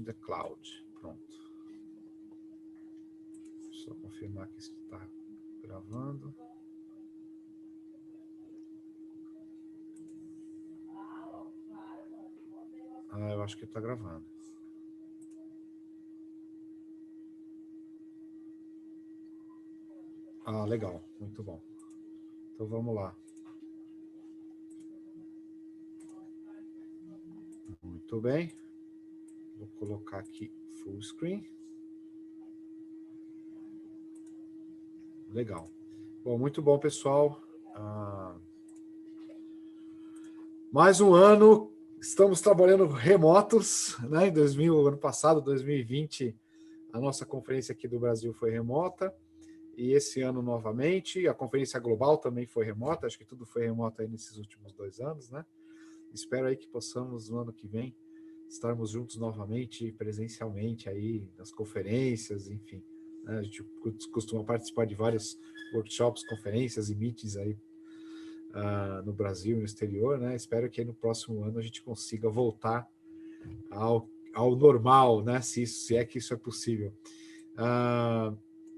the cloud. Pronto. Só confirmar que está gravando. Eu acho que está gravando. Legal. Muito bom. Então, vamos lá. Muito bem. Vou colocar aqui full screen. Legal. Bom, muito bom, pessoal. Mais um ano, estamos trabalhando remotos, né? Ano passado, 2020, a nossa conferência aqui do Brasil foi remota, e esse ano novamente, a conferência global também foi remota, acho que tudo foi remoto aí nesses últimos 2 anos, né? Espero aí que possamos, no ano que vem, estarmos juntos novamente, presencialmente aí, nas conferências, enfim. Né? A gente costuma participar de vários workshops, conferências e meetings aí no Brasil e no exterior, né? Espero que aí no próximo ano a gente consiga voltar ao normal, né? Se é que isso é possível.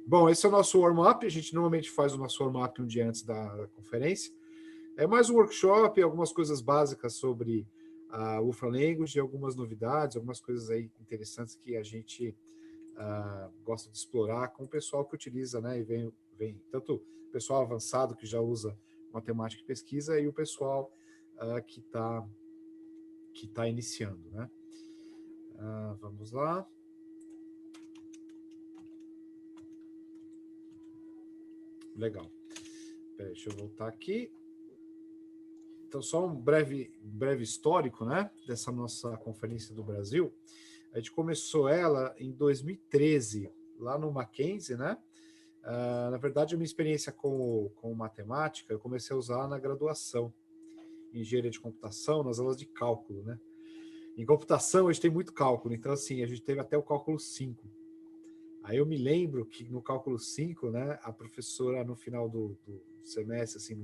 Bom, esse é o nosso warm-up. A gente normalmente faz o nosso warm-up um dia antes da conferência. É mais um workshop, algumas coisas básicas sobre a Wolfram Language, algumas novidades, algumas coisas aí interessantes que a gente gosta de explorar com o pessoal que utiliza, né? E vem tanto o pessoal avançado que já usa matemática e pesquisa e o pessoal que tá iniciando, né? Vamos lá. Legal. Deixa eu voltar aqui. Então, só um breve histórico, né, dessa nossa conferência do Brasil. A gente começou ela em 2013, lá no Mackenzie, né? Na verdade, a minha experiência com matemática, eu comecei a usar na graduação, em engenharia de computação, nas aulas de cálculo, né? Em computação, a gente tem muito cálculo, então, assim, a gente teve até o cálculo 5. Aí eu me lembro que no cálculo 5, né, a professora, no final do semestre, assim,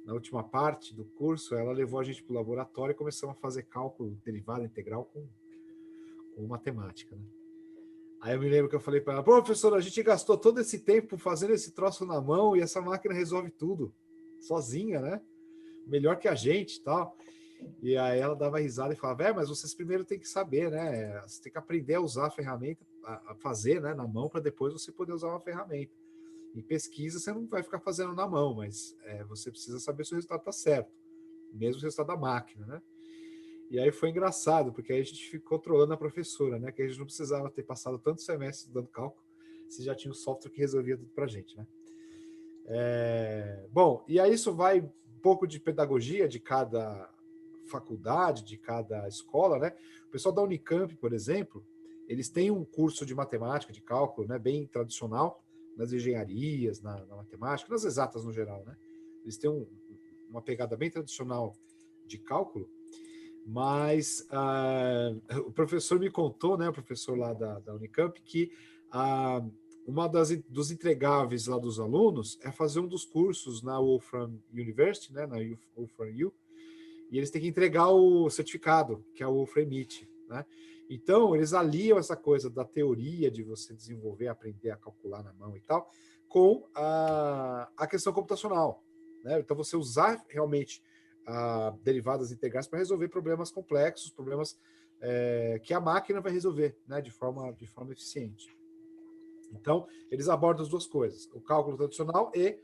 na última parte do curso, ela levou a gente para o laboratório e começamos a fazer cálculo derivada integral com matemática, né? Aí eu me lembro que eu falei para ela, professora, a gente gastou todo esse tempo fazendo esse troço na mão e essa máquina resolve tudo, sozinha, né? Melhor que a gente e tal. E aí ela dava risada e falava, mas vocês primeiro têm que saber, né? Você tem que aprender a usar a ferramenta, a fazer, né, na mão, para depois você poder usar uma ferramenta. Em pesquisa, você não vai ficar fazendo na mão, mas você precisa saber se o resultado está certo, mesmo o resultado da máquina, né? E aí foi engraçado, porque aí a gente ficou trolando a professora, né? Que a gente não precisava ter passado tanto semestre estudando cálculo, se já tinha um software que resolvia tudo para a gente, né? Bom, e aí isso vai um pouco de pedagogia de cada faculdade, de cada escola, né? O pessoal da Unicamp, por exemplo, eles têm um curso de matemática, de cálculo, né? Bem tradicional, nas engenharias, na matemática, nas exatas no geral, né? Eles têm uma pegada bem tradicional de cálculo, mas o professor me contou, né, o professor lá da Unicamp, que uma dos entregáveis lá dos alunos é fazer um dos cursos na Wolfram University, né, na Wolfram U, e eles têm que entregar o certificado, que é o Wolfram Meet, né? Então, eles aliam essa coisa da teoria de você desenvolver, aprender a calcular na mão e tal, com a questão computacional, né? Então, você usar realmente derivadas integrais para resolver problemas complexos, problemas que a máquina vai resolver, né, de forma eficiente. Então, eles abordam as duas coisas, o cálculo tradicional e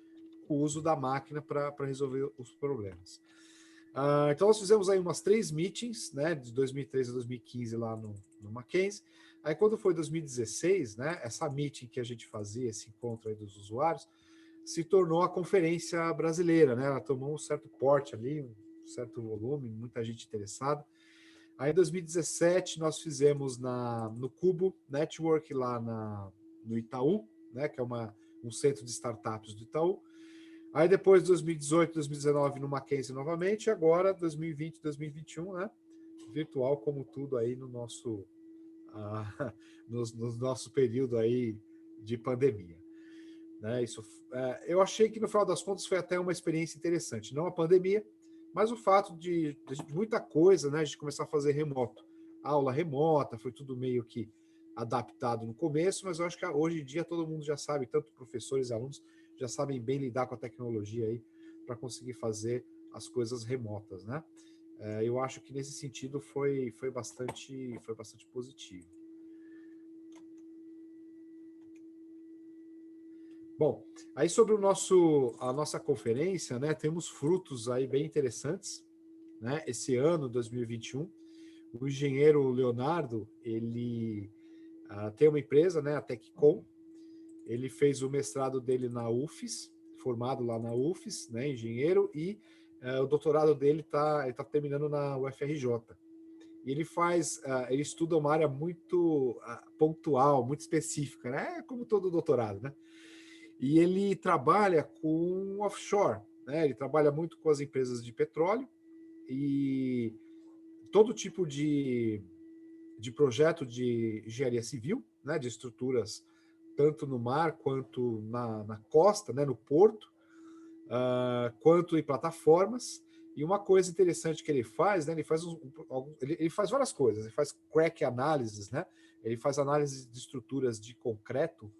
o uso da máquina para resolver os problemas. Então, nós fizemos aí umas 3 meetings, né, de 2013 a 2015 lá no Mackenzie. Aí, quando foi 2016, né, essa meeting que a gente fazia, esse encontro aí dos usuários, se tornou a conferência brasileira, né? Ela tomou um certo porte ali, um certo volume, muita gente interessada. Aí, em 2017, nós fizemos no Cubo Network, lá no Itaú, né, que é um centro de startups do Itaú. Aí depois 2018, 2019 no Mackenzie novamente, e agora 2020, 2021, né? Virtual como tudo aí no nosso no nosso período aí de pandemia, né? Eu achei que no final das contas foi até uma experiência interessante, não a pandemia, mas o fato de muita coisa, né? A gente começar a fazer remoto. aula remota, foi tudo meio que adaptado no começo, mas eu acho que hoje em dia todo mundo já sabe, tanto professores e alunos, já sabem bem lidar com a tecnologia aí para conseguir fazer as coisas remotas, né? Eu acho que nesse sentido foi bastante positivo. Bom, aí sobre a nossa conferência, né, temos frutos aí bem interessantes, né? Esse ano, 2021, o engenheiro Leonardo, ele tem uma empresa, né, a TecCom. Ele fez o mestrado dele na UFES, formado lá na UFES, né, engenheiro, e o doutorado dele ele tá terminando na UFRJ. E ele estuda uma área muito pontual, muito específica, né, como todo doutorado, né? E ele trabalha com offshore, né? Ele trabalha muito com as empresas de petróleo e todo tipo de projeto de engenharia civil, né? De estruturas tanto no mar quanto na costa, né? No porto, quanto em plataformas. E uma coisa interessante que ele faz, né? Ele faz várias coisas. Ele faz crack analysis, né? Ele faz análise de estruturas de concreto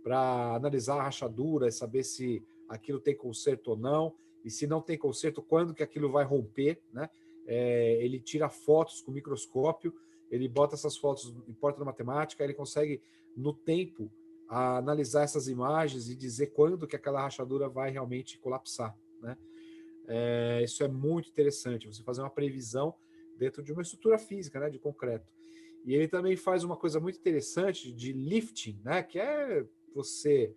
para analisar a rachadura e saber se aquilo tem conserto ou não, e se não tem conserto, quando que aquilo vai romper, né? Ele tira fotos com microscópio, ele bota essas fotos em porta matemática, ele consegue, no tempo, analisar essas imagens e dizer quando que aquela rachadura vai realmente colapsar, né? Isso é muito interessante, você fazer uma previsão dentro de uma estrutura física, né, de concreto. E ele também faz uma coisa muito interessante de lifting, né, que é você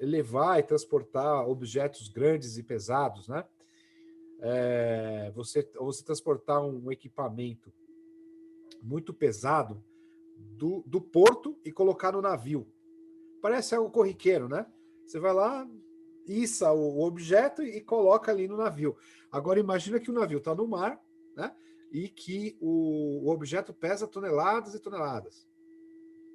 elevar e transportar objetos grandes e pesados, né? Você transportar um equipamento muito pesado do porto e colocar no navio. Parece algo corriqueiro, né? Você vai lá, issa o objeto e coloca ali no navio. Agora imagina que o navio está no mar, né? E que o objeto pesa toneladas e toneladas.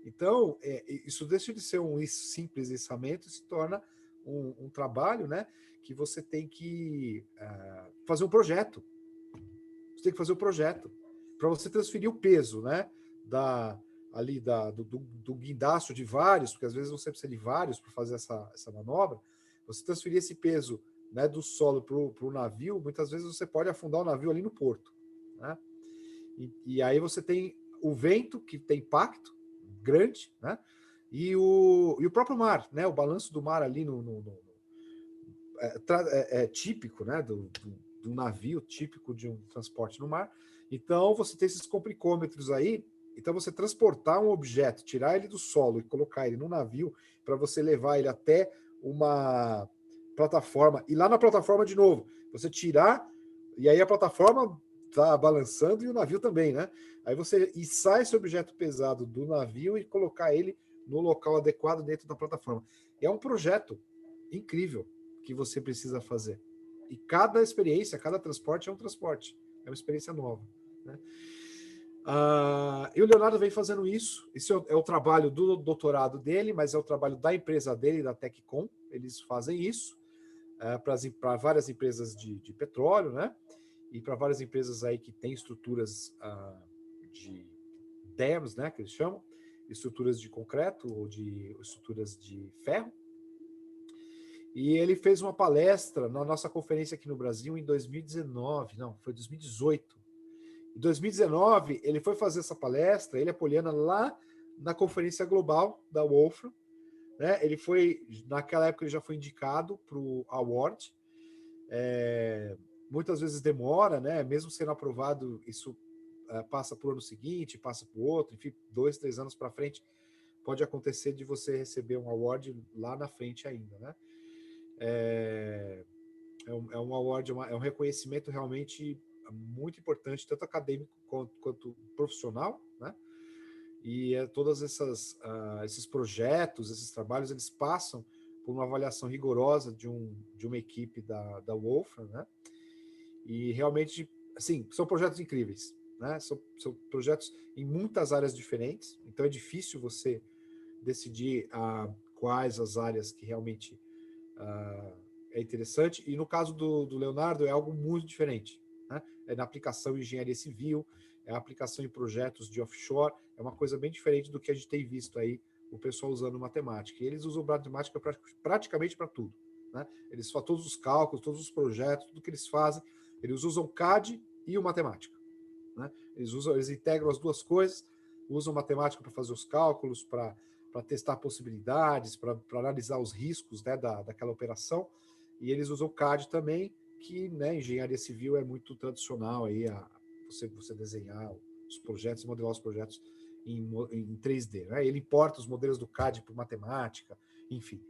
Então, isso deixa de ser um simples içamento e se torna um trabalho, né? Que você tem que fazer um projeto. Você tem que fazer um projeto para você transferir o peso, né? Do guindaste de vários, porque às vezes você precisa de vários para fazer essa manobra. Você transferir esse peso, né, do solo para o navio, muitas vezes você pode afundar o navio ali no porto, né? E aí você tem o vento, que tem impacto grande, né? E o próprio mar, né? O balanço do mar ali é típico, né? Do navio, típico de um transporte no mar. Então você tem esses complicômetros aí. Então você transportar um objeto, tirar ele do solo e colocar ele no navio para você levar ele até uma plataforma e lá na plataforma de novo você tirar e aí a plataforma tá balançando e o navio também, né? Aí você içar esse objeto pesado do navio e colocar ele no local adequado dentro da plataforma. É um projeto incrível que você precisa fazer. E cada experiência, cada transporte é um transporte. É uma experiência nova, né? E o Leonardo vem fazendo isso. Isso é o trabalho do doutorado dele, mas é o trabalho da empresa dele, da TecCom. Eles fazem isso para várias empresas de petróleo, né? E para várias empresas aí que têm estruturas de dams, né? Que eles chamam, estruturas de concreto ou de estruturas de ferro. E ele fez uma palestra na nossa conferência aqui no Brasil em 2019, não, foi 2018. Em 2019, ele foi fazer essa palestra, ele e a Poliana, lá na Conferência Global da Wolfram, né? Ele foi, naquela época, ele já foi indicado para o Award. Muitas vezes demora, né? Mesmo sendo aprovado, isso passa para o ano seguinte, passa para o outro, enfim, 2, 3 anos para frente, pode acontecer de você receber um award lá na frente ainda, né? É um award, é um reconhecimento realmente muito importante, tanto acadêmico quanto profissional, né? E todos esses projetos, esses trabalhos, eles passam por uma avaliação rigorosa de uma equipe da Wolfram, né? E realmente, assim, são projetos incríveis, né? São projetos em muitas áreas diferentes, então é difícil você decidir quais as áreas que realmente é interessante. E no caso do Leonardo é algo muito diferente, né? É na aplicação de engenharia civil, é a aplicação em projetos de offshore, é uma coisa bem diferente do que a gente tem visto aí, o pessoal usando matemática. E eles usam matemática praticamente para tudo, né? Eles fazem todos os cálculos, todos os projetos, tudo que eles fazem, eles usam o CAD e o matemática, né? Eles integram as duas coisas, usam matemática para fazer os cálculos, para testar possibilidades, para analisar os riscos, né, daquela operação, e eles usam o CAD também, que, né, engenharia civil é muito tradicional aí, você desenhar os projetos, modelar os projetos em 3D, né? Ele importa os modelos do CAD para matemática, enfim,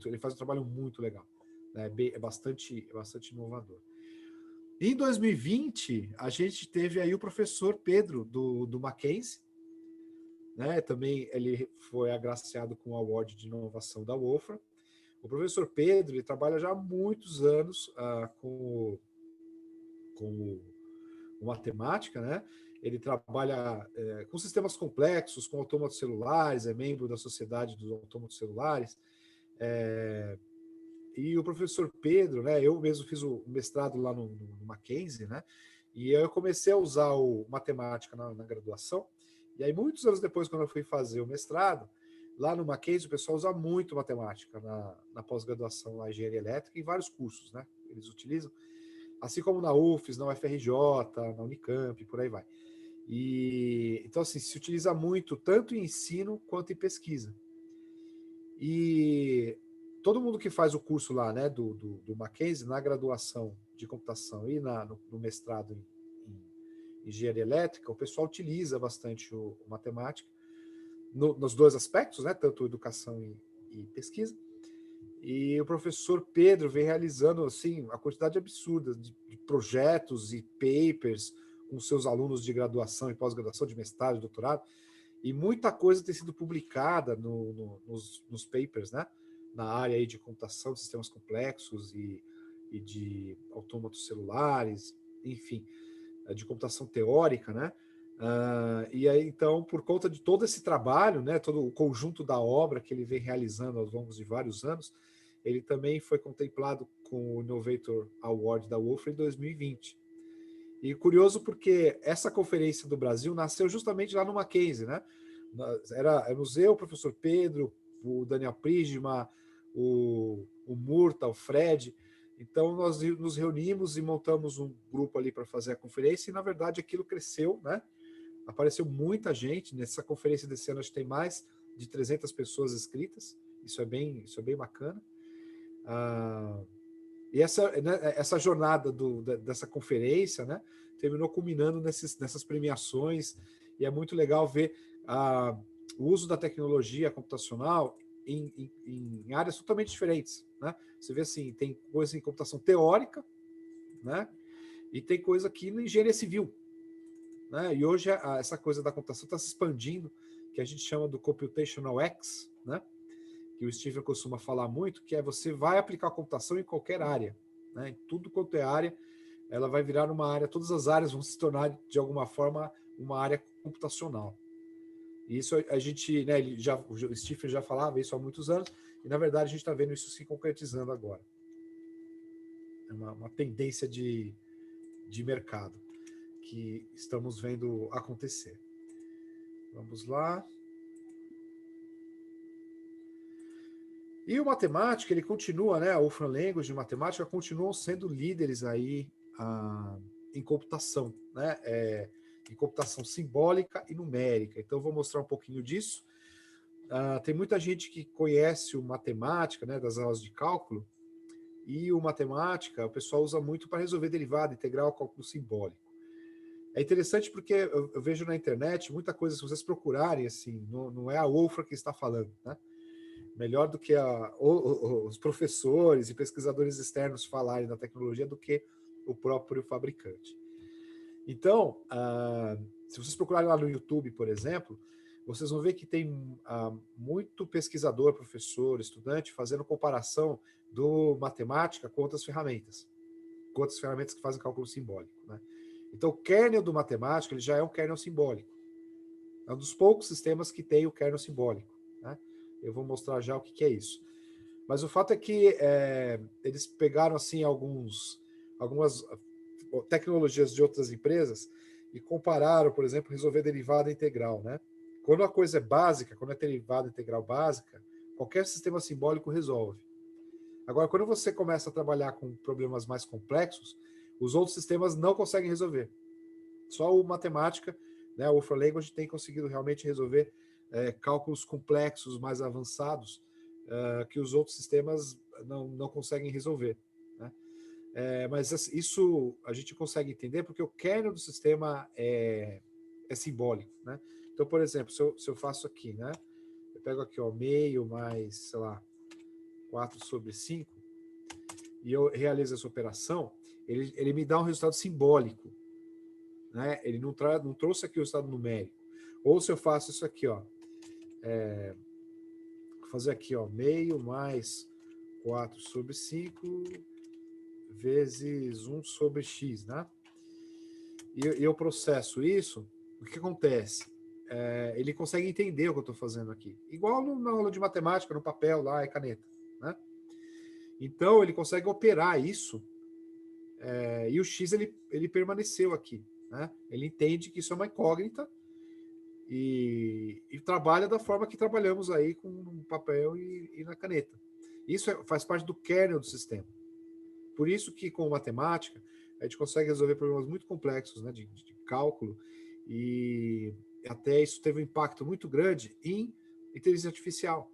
ele faz um trabalho muito legal, né? É bastante inovador. Em 2020, a gente teve aí o professor Pedro, do Mackenzie, né? Também ele foi agraciado com o Award de Inovação da Wolfram. O professor Pedro, ele trabalha já há muitos anos com matemática, né? Ele trabalha com sistemas complexos, com autômatos celulares, é membro da Sociedade dos Autômatos Celulares. E o professor Pedro, né? Eu mesmo fiz o mestrado lá no Mackenzie, né? E eu comecei a usar o matemática na graduação. E aí, muitos anos depois, quando eu fui fazer o mestrado, lá no Mackenzie, o pessoal usa muito matemática na pós-graduação, na engenharia elétrica, em vários cursos, né? Eles utilizam, assim como na UFES, na UFRJ, na Unicamp, por aí vai. E então, assim, se utiliza muito, tanto em ensino quanto em pesquisa. E todo mundo que faz o curso lá, né, do Mackenzie, na graduação de computação e no mestrado em engenharia elétrica, o pessoal utiliza bastante o matemática, nos dois aspectos, né, tanto educação e pesquisa. E o professor Pedro vem realizando assim, uma quantidade absurda de projetos e papers com seus alunos de graduação e pós-graduação, de mestrado, de doutorado, e muita coisa tem sido publicada nos papers, né, na área aí de computação, de sistemas complexos e de autômatos celulares, enfim, de computação teórica, né? E aí, então, por conta de todo esse trabalho, né, todo o conjunto da obra que ele vem realizando ao longo de vários anos, ele também foi contemplado com o Innovator Award da Wolfram em 2020. E curioso porque essa conferência do Brasil nasceu justamente lá no Mackenzie, né? Éramos eu, o professor Pedro, o Daniel Prisma, o Murta, o Fred. Então, nós nos reunimos e montamos um grupo ali para fazer a conferência, e, na verdade, aquilo cresceu, né? Apareceu muita gente. Nessa conferência desse ano, a gente tem mais de 300 pessoas inscritas. Isso é bem bacana. E essa jornada dessa conferência, né, terminou culminando nessas premiações, e é muito legal ver o uso da tecnologia computacional em áreas totalmente diferentes, né? Você vê assim, tem coisa em computação teórica, né? E tem coisa aqui na engenharia civil, né? E hoje essa coisa da computação está se expandindo, que a gente chama do Computational X, né? Que o Stephen costuma falar muito, que é você vai aplicar a computação em qualquer área, né? Em tudo quanto é área, ela vai virar uma área, todas as áreas vão se tornar, de alguma forma, uma área computacional. E isso a gente, né, o Stephen já falava isso há muitos anos, e na verdade a gente está vendo isso se concretizando agora. É uma tendência de mercado que estamos vendo acontecer. Vamos lá. E o matemática, ele continua, né? A Wolfram Language de matemática continuam sendo líderes aí em computação, né? Em computação simbólica e numérica. Então, eu vou mostrar um pouquinho disso. Tem muita gente que conhece o matemática, né? Das aulas de cálculo, e o matemática, o pessoal usa muito para resolver derivada, integral, cálculo simbólico. É interessante porque eu vejo na internet muita coisa, se vocês procurarem, assim, não é a Wolfram que está falando, né? Melhor do que os professores e pesquisadores externos falarem da tecnologia do que o próprio fabricante. Então, se vocês procurarem lá no YouTube, por exemplo, vocês vão ver que tem muito pesquisador, professor, estudante, fazendo comparação do matemática com outras ferramentas que fazem cálculo simbólico, né? Então, o kernel do matemática ele já é um kernel simbólico. É um dos poucos sistemas que tem o kernel simbólico, né? Eu vou mostrar já o que é isso. Mas o fato é que eles pegaram assim algumas tecnologias de outras empresas e compararam, por exemplo, resolver derivada integral, né? Quando a coisa é básica, quando é derivada integral básica, qualquer sistema simbólico resolve. Agora, quando você começa a trabalhar com problemas mais complexos, os outros sistemas não conseguem resolver. Só o matemática, né, o Wolfram Language tem conseguido realmente resolver cálculos complexos, mais avançados, que os outros sistemas não conseguem resolver. Né? Mas isso a gente consegue entender porque o kernel do sistema é simbólico. Né? Então, por exemplo, se eu faço aqui, né, eu pego aqui, ó, meio mais, sei lá, 4/5, e eu realizo essa operação, ele me dá um resultado simbólico. Né? Ele não trouxe aqui o resultado numérico. Ou se eu faço isso aqui, ó, vou fazer aqui, ó, meio mais 4/5 vezes 1/x, né? E eu processo isso, o que acontece? Ele consegue entender o que eu estou fazendo aqui. Igual na aula de matemática, no papel lá e caneta, né? Então, ele consegue operar isso, e o x ele permaneceu aqui. Né? Ele entende que isso é uma incógnita e trabalha da forma que trabalhamos aí com o papel e na caneta. Isso faz parte do kernel do sistema. Por isso que com matemática a gente consegue resolver problemas muito complexos, né, de cálculo, e até isso teve um impacto muito grande em inteligência artificial.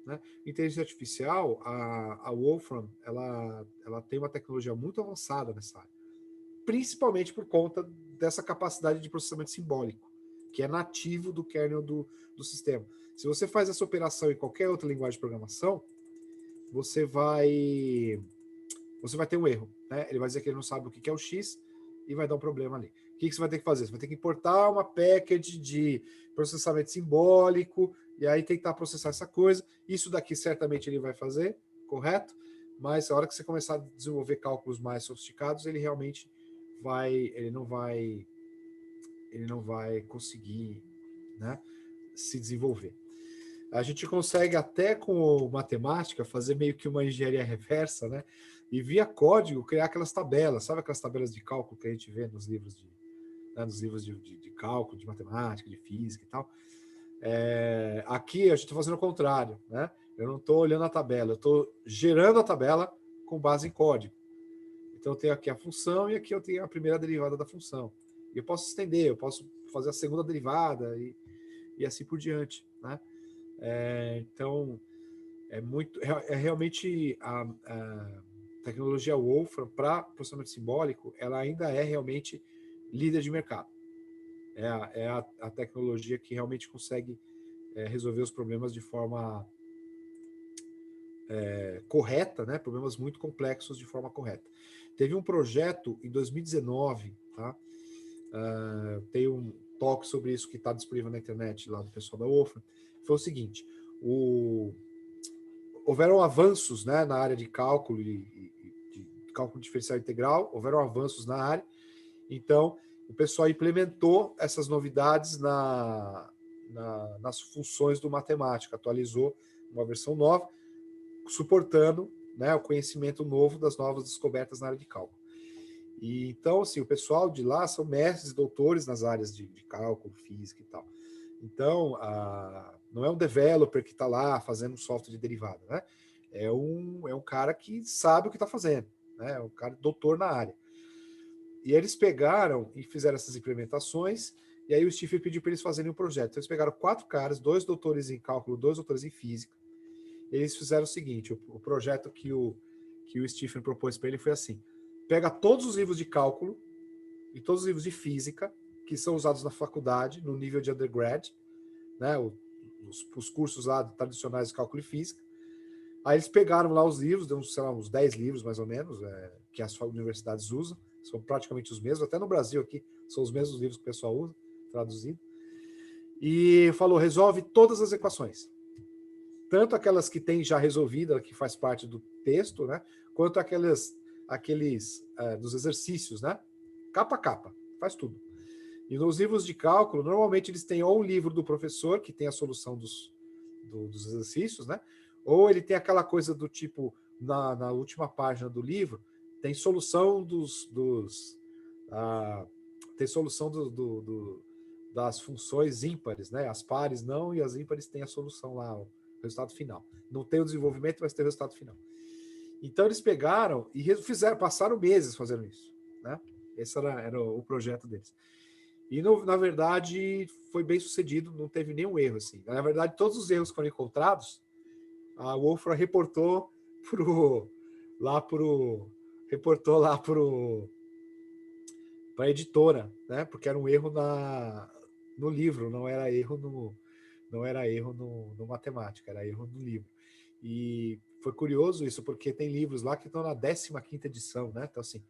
Né? Inteligência artificial, a Wolfram, ela tem uma tecnologia muito avançada nessa área, principalmente por conta dessa capacidade de processamento simbólico, que é nativo do kernel do sistema. Se você faz essa operação em qualquer outra linguagem de programação, você vai ter um erro. Né? Ele vai dizer que ele não sabe o que é o X e vai dar um problema ali. O que você vai ter que fazer? Você vai ter que importar uma package de processamento simbólico e aí tentar processar essa coisa. Isso daqui certamente ele vai fazer, correto? Mas a hora que você começar a desenvolver cálculos mais sofisticados, ele realmente ele não vai conseguir, né, se desenvolver. A gente consegue até com matemática fazer meio que uma engenharia reversa, né, e via código criar aquelas tabelas, sabe aquelas tabelas de cálculo que a gente vê nos livros de cálculo, de matemática, de física e tal. Aqui a gente está fazendo o contrário, né? Eu não estou olhando a tabela, eu estou gerando a tabela com base em código. Então eu tenho aqui a função e aqui eu tenho a primeira derivada da função. E eu posso estender, eu posso fazer a segunda derivada e assim por diante, né? Então realmente a tecnologia Wolfram para processamento simbólico, ela ainda é realmente líder de mercado. É a tecnologia que realmente consegue resolver os problemas de forma correta, né? Problemas muito complexos de forma correta. Teve um projeto em 2019, tá? Tem um talk sobre isso que está disponível na internet lá do pessoal da Wolfram. Foi o seguinte: houveram avanços, né, na área de cálculo de cálculo diferencial integral, houveram avanços na área. Então, o pessoal implementou essas novidades nas funções do matemática, atualizou uma versão nova, suportando, né, o conhecimento novo das novas descobertas na área de cálculo. E então, assim, o pessoal de lá são mestres e doutores nas áreas de cálculo, física e tal. Então, não é um developer que está lá fazendo um software de derivada, né? É um cara que sabe o que está fazendo, né? É um cara doutor na área. E eles pegaram e fizeram essas implementações, e aí o Stephen pediu para eles fazerem um projeto. Então, eles pegaram 4 caras, 2 doutores em cálculo, 2 doutores em física. Eles fizeram o seguinte: o projeto que o Stephen propôs para ele foi assim: pega todos os livros de cálculo e todos os livros de física que são usados na faculdade, no nível de undergrad, né, os cursos lá tradicionais de cálculo e física. Aí eles pegaram lá os livros, deu uns 10 livros mais ou menos, que as universidades usam, são praticamente os mesmos, até no Brasil aqui são os mesmos livros que o pessoal usa, traduzido, e falou: resolve todas as equações, tanto aquelas que tem já resolvida, que faz parte do texto, né, quanto aqueles dos exercícios, né, capa a capa, faz tudo. E nos livros de cálculo, normalmente eles têm ou um livro do professor, que tem a solução dos exercícios, né? Ou ele tem aquela coisa do tipo, na última página do livro, tem solução tem solução das funções ímpares, né? As pares não, e as ímpares têm a solução lá, o resultado final. Não tem o desenvolvimento, mas tem o resultado final. Então eles pegaram e passaram meses fazendo isso, né? Esse era o projeto deles. E, na verdade, foi bem sucedido, não teve nenhum erro, assim. Na verdade, todos os erros que foram encontrados, a Wolfram reportou para a editora, né? Porque era um erro no livro, não era erro no matemática, era erro no livro. E foi curioso isso, porque tem livros lá que estão na 15ª edição, né? Então, assim,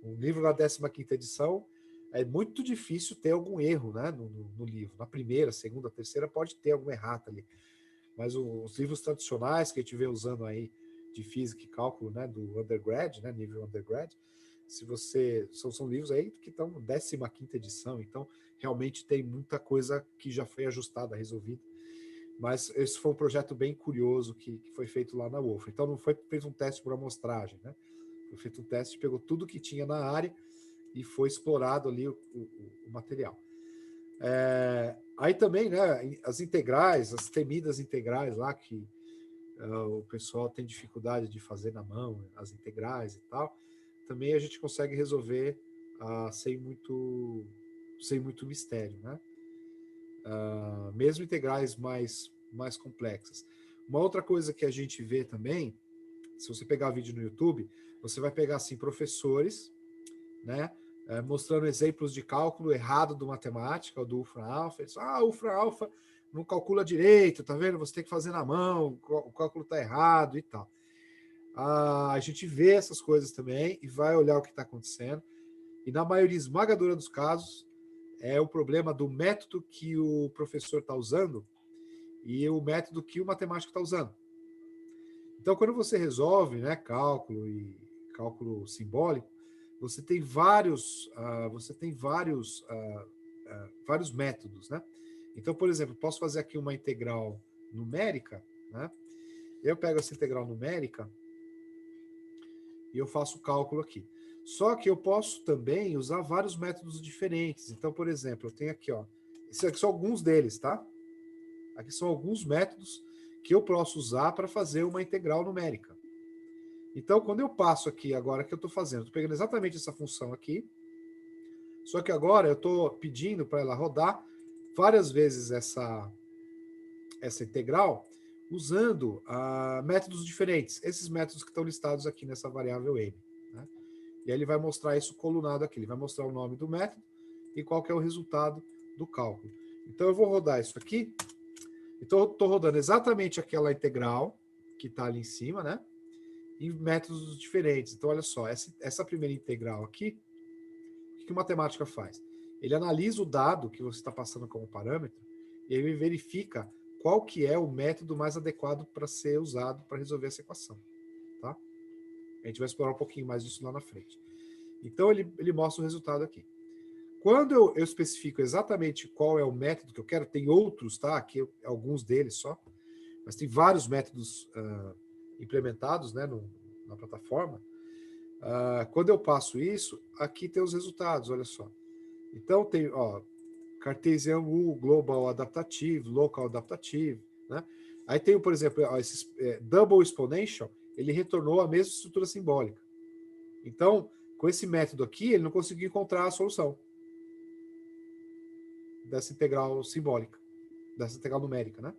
um livro na 15ª edição é muito difícil ter algum erro, né, no livro. Na primeira, segunda, terceira pode ter alguma errata ali. Mas os livros tradicionais que a gente vê usando aí de física e cálculo, né, do undergrad, né, nível undergrad, se você são livros aí que estão na 15ª edição, então realmente tem muita coisa que já foi ajustada, resolvida. Mas esse foi um projeto bem curioso que foi feito lá na Wolfram. Então não foi feito um teste por amostragem, né? Foi feito um teste, pegou tudo que tinha na área e foi explorado ali o material. Aí também, né, as integrais, as temidas integrais lá, que o pessoal tem dificuldade de fazer na mão, as integrais e tal, também a gente consegue resolver sem muito mistério, né? Mesmo integrais mais complexas. Uma outra coisa que a gente vê também, se você pegar vídeo no YouTube, você vai pegar assim professores, né, mostrando exemplos de cálculo errado do matemática, ou do Wolfram-Alpha. Eles falam, o Wolfram-Alpha não calcula direito, tá vendo? Você tem que fazer na mão, o cálculo tá errado e tal. A gente vê essas coisas também e vai olhar o que está acontecendo. E na maioria esmagadora dos casos, é o problema do método que o professor está usando e o método que o matemático está usando. Então, quando você resolve, né, cálculo e cálculo simbólico, você tem vários métodos, né? Então, por exemplo, posso fazer aqui uma integral numérica, né? Eu pego essa integral numérica e eu faço o cálculo aqui. Só que eu posso também usar vários métodos diferentes. Então, por exemplo, eu tenho aqui, ó, esses aqui são alguns deles, tá? Aqui são alguns métodos que eu posso usar para fazer uma integral numérica. Então, quando eu passo aqui, agora que eu estou fazendo, estou pegando exatamente essa função aqui, só que agora eu estou pedindo para ela rodar várias vezes essa integral, usando métodos diferentes, esses métodos que estão listados aqui nessa variável m. Né? E aí ele vai mostrar isso colunado aqui, ele vai mostrar o nome do método e qual que é o resultado do cálculo. Então eu vou rodar isso aqui, então eu estou rodando exatamente aquela integral que está ali em cima, né? Em métodos diferentes. Então, olha só, essa primeira integral aqui, o que o matemática faz? Ele analisa o dado que você está passando como parâmetro e ele verifica qual que é o método mais adequado para ser usado para resolver essa equação. Tá? A gente vai explorar um pouquinho mais disso lá na frente. Então, ele mostra o resultado aqui. Quando eu especifico exatamente qual é o método que eu quero, tem outros, tá? Aqui alguns deles só, mas tem vários métodos implementados, né, na plataforma. Quando eu passo isso, aqui tem os resultados, olha só. Então tem, ó, Cartesian U, Global Adaptative, Local Adaptative, né? Aí tem, por exemplo, ó, esses Double Exponential, ele retornou a mesma estrutura simbólica. Então, com esse método aqui, ele não conseguiu encontrar a solução dessa integral simbólica, dessa integral numérica, né?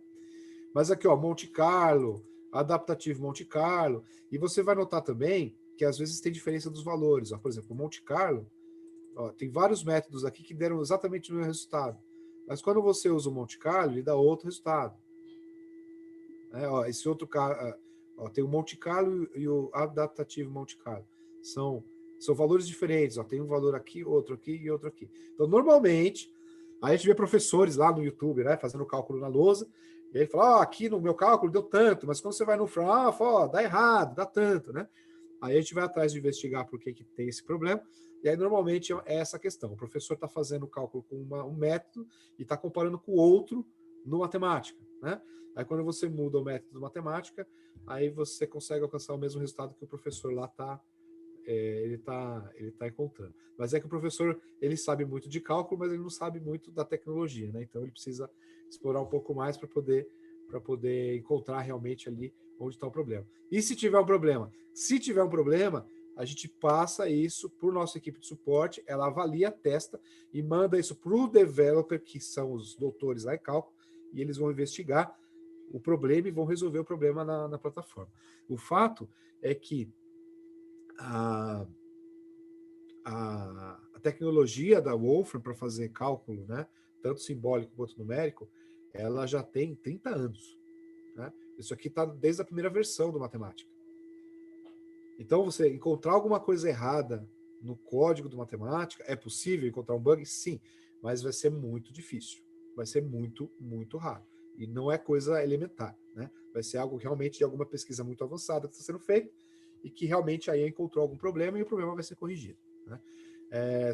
Mas aqui, ó, Monte Carlo, adaptativo Monte Carlo, e você vai notar também que às vezes tem diferença dos valores. Ó. Por exemplo, o Monte Carlo, ó, tem vários métodos aqui que deram exatamente o mesmo resultado. Mas quando você usa o Monte Carlo, ele dá outro resultado. Ó, esse outro cara, ó, tem o Monte Carlo e o adaptativo Monte Carlo. São valores diferentes. Ó, tem um valor aqui e outro aqui. Então, normalmente, aí a gente vê professores lá no YouTube, né, fazendo cálculo na lousa, e aí ele fala, aqui no meu cálculo deu tanto, mas quando você vai no Wolfram, dá errado, dá tanto, né? Aí a gente vai atrás de investigar por que tem esse problema, e aí normalmente é essa questão. O professor está fazendo o cálculo com um método e está comparando com o outro no matemática, né? Aí quando você muda o método de matemática, aí você consegue alcançar o mesmo resultado que o professor lá está ele tá encontrando. Mas é que o professor, ele sabe muito de cálculo, mas ele não sabe muito da tecnologia, né? Então ele precisa explorar um pouco mais para poder encontrar realmente ali onde está o problema. E se tiver um problema? Se tiver um problema, a gente passa isso para a nossa equipe de suporte, ela avalia, testa e manda isso para o developer, que são os doutores lá em cálculo, e eles vão investigar o problema e vão resolver o problema na plataforma. O fato é que a tecnologia da Wolfram para fazer cálculo, né, tanto simbólico quanto numérico, ela já tem 30 anos. Né? Isso aqui está desde a primeira versão do matemática. Então, você encontrar alguma coisa errada no código do matemática, é possível encontrar um bug? Sim, mas vai ser muito difícil. Vai ser muito, muito raro. E não é coisa elementar. Né? Vai ser algo realmente de alguma pesquisa muito avançada que está sendo feita e que realmente aí encontrou algum problema e o problema vai ser corrigido. Né?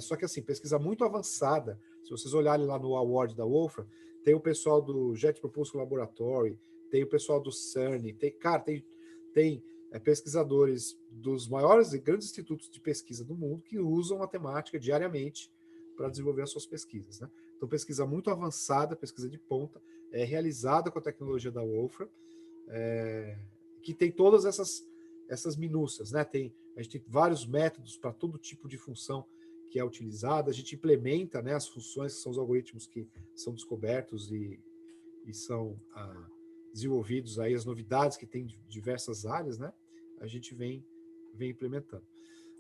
Só que assim, pesquisa muito avançada, se vocês olharem lá no award da Wolfram, tem o pessoal do Jet Propulsion Laboratory, tem o pessoal do CERN, tem pesquisadores dos maiores e grandes institutos de pesquisa do mundo que usam matemática diariamente para desenvolver as suas pesquisas. Né? Então, pesquisa muito avançada, pesquisa de ponta, realizada com a tecnologia da Wolfram, que tem todas essas minúcias. Né? A gente tem vários métodos para todo tipo de função que é utilizada, a gente implementa, né, as funções, que são os algoritmos que são descobertos e são desenvolvidos, aí as novidades que tem de diversas áreas, né, a gente vem implementando.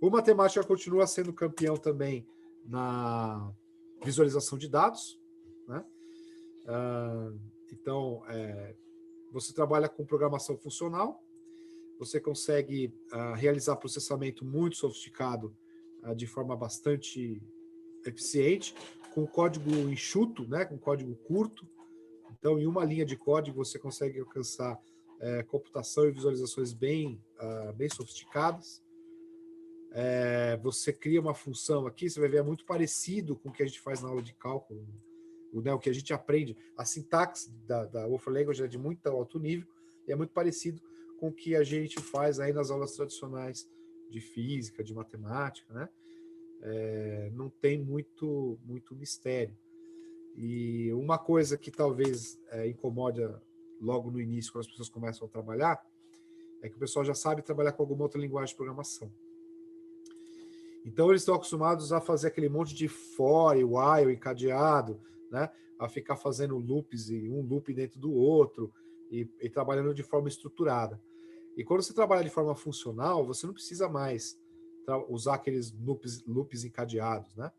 O matemática continua sendo campeão também na visualização de dados, né? Então, você trabalha com programação funcional, você consegue realizar processamento muito sofisticado de forma bastante eficiente, com código enxuto, né, com código curto. Então, em uma linha de código, você consegue alcançar computação e visualizações bem sofisticadas. Você cria uma função aqui, você vai ver, é muito parecido com o que a gente faz na aula de cálculo, né, o que a gente aprende. A sintaxe da Wolfram Language é de muito alto nível, e é muito parecido com o que a gente faz aí nas aulas tradicionais de física, de matemática, né? Não tem muito mistério. E uma coisa que talvez incomode logo no início, quando as pessoas começam a trabalhar, é que o pessoal já sabe trabalhar com alguma outra linguagem de programação. Então, eles estão acostumados a fazer aquele monte de for e while encadeado, né? A ficar fazendo loops, e um loop dentro do outro, e trabalhando de forma estruturada. E quando você trabalha de forma funcional, você não precisa mais usar aqueles loops encadeados, né?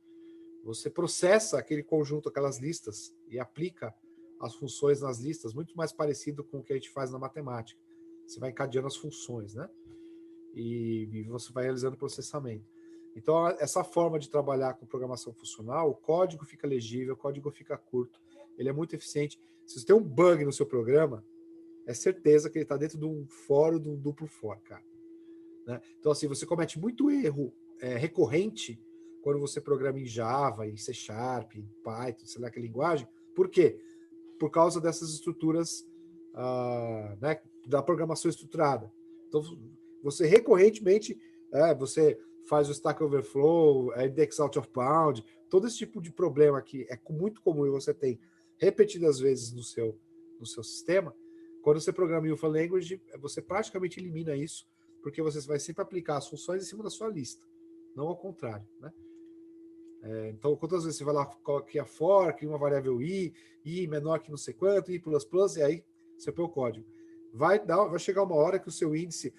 Você processa aquele conjunto, aquelas listas, e aplica as funções nas listas, muito mais parecido com o que a gente faz na matemática. Você vai encadeando as funções, né? E você vai realizando o processamento. Então, essa forma de trabalhar com programação funcional, o código fica legível, o código fica curto, ele é muito eficiente. Se você tem um bug no seu programa, é certeza que ele está dentro de um for ou de um duplo for, cara. Né? Então, assim, você comete muito erro recorrente quando você programa em Java, em C Sharp, em Python, sei lá que linguagem. Por quê? Por causa dessas estruturas né, da programação estruturada. Então, você recorrentemente, você faz o Stack Overflow, Index Out of Bound, todo esse tipo de problema que é muito comum e você tem repetidas vezes no seu sistema. Quando você programa em Wolfram Language, você praticamente elimina isso, porque você vai sempre aplicar as funções em cima da sua lista, não ao contrário, né? Então, quantas vezes você vai lá, cria for, cria uma variável i menor que não sei quanto, i++, e aí você põe o código. Vai chegar uma hora que o seu índice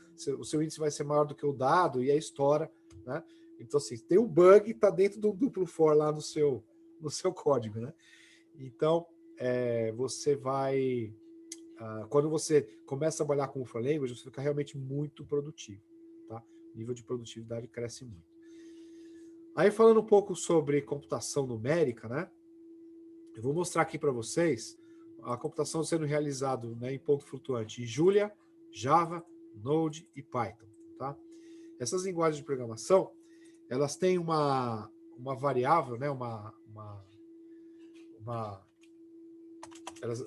vai ser maior do que o dado, e aí estoura, né? Então, assim, tem um bug, está dentro do duplo for lá no seu código, né? Então, você vai... quando você começa a trabalhar com o Wolfram Language, você fica realmente muito produtivo, tá? O nível de produtividade cresce muito. Aí, falando um pouco sobre computação numérica, né? Eu vou mostrar aqui para vocês a computação sendo realizada, né, em ponto flutuante em Julia, Java, Node e Python, tá? Essas linguagens de programação, elas têm uma variável, né?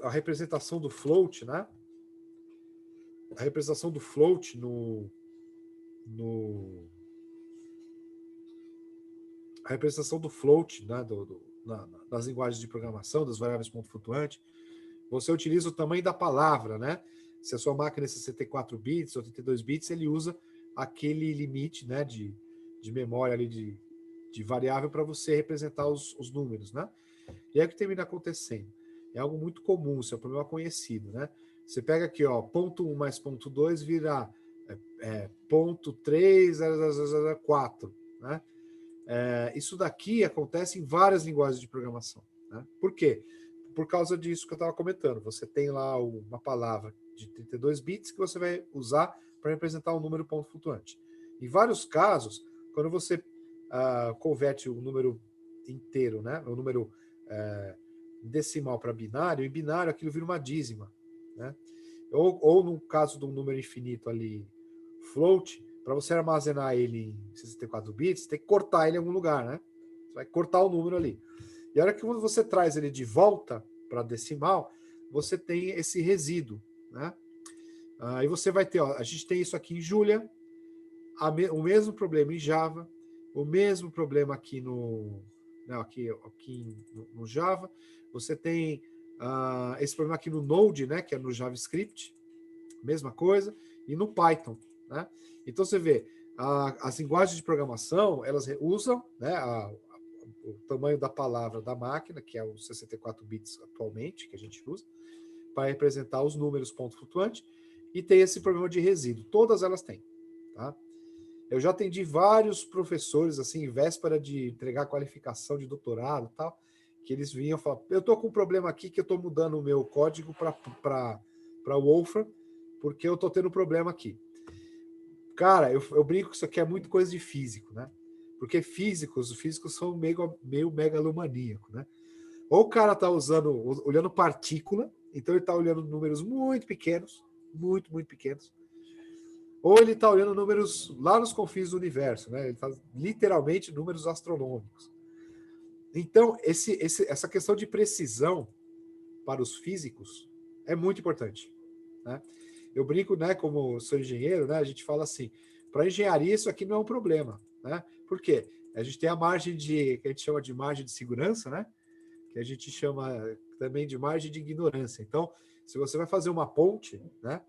A representação do float, né? A representação do float no a representação do float, né, nas linguagens de programação, das variáveis ponto flutuante, você utiliza o tamanho da palavra, né? Se a sua máquina é 64 bits, 82 bits, ele usa aquele limite, né, de memória ali de variável para você representar os números, né? E aí o que termina acontecendo? É algo muito comum, isso é um problema conhecido, né? Você pega aqui, ó, ponto 1 mais ponto 2 vira ponto 3,004, né? Isso daqui acontece em várias linguagens de programação, né? Por quê? Por causa disso que eu estava comentando. Você tem lá uma palavra de 32 bits que você vai usar para representar um número ponto flutuante. Em vários casos, quando você converte o número inteiro, né, o número decimal para binário, em binário aquilo vira uma dízima, né? Ou no caso de um número infinito ali, float, para você armazenar ele em 64 bits, tem que cortar ele em algum lugar, né? Você vai cortar o número ali. E a hora que quando você traz ele de volta para decimal, você tem esse resíduo, né? Aí você vai ter, ó, a gente tem isso aqui em Julia, o mesmo problema em Java, o mesmo problema aqui no Java. Você tem esse problema aqui no Node, né, que é no JavaScript, mesma coisa, e no Python, né? Então você vê, as linguagens de programação, elas usam, né, o tamanho da palavra da máquina, que é os 64 bits atualmente, que a gente usa, para representar os números ponto flutuante, e tem esse problema de resíduo. Todas elas têm, tá? Eu já atendi vários professores, assim, em véspera de entregar qualificação de doutorado e tal, que eles vinham falar, eu estou com um problema aqui que eu estou mudando o meu código para Wolfram, porque eu estou tendo um problema aqui. Cara, eu brinco que isso aqui é muito coisa de físico, né? Porque os físicos são meio megalomaníaco, né? Ou o cara tá olhando partícula, então ele tá olhando números muito pequenos, muito, muito pequenos. Ou ele tá olhando números lá nos confins do universo, né? Ele tá literalmente números astronômicos. Então, essa questão de precisão para os físicos é muito importante, né? Eu brinco, né, como sou engenheiro, né, a gente fala assim, para engenharia isso aqui não é um problema, né? Por quê? A gente tem a margem que a gente chama de margem de segurança, né? Que a gente chama também de margem de ignorância. Então, se você vai fazer uma ponte, né?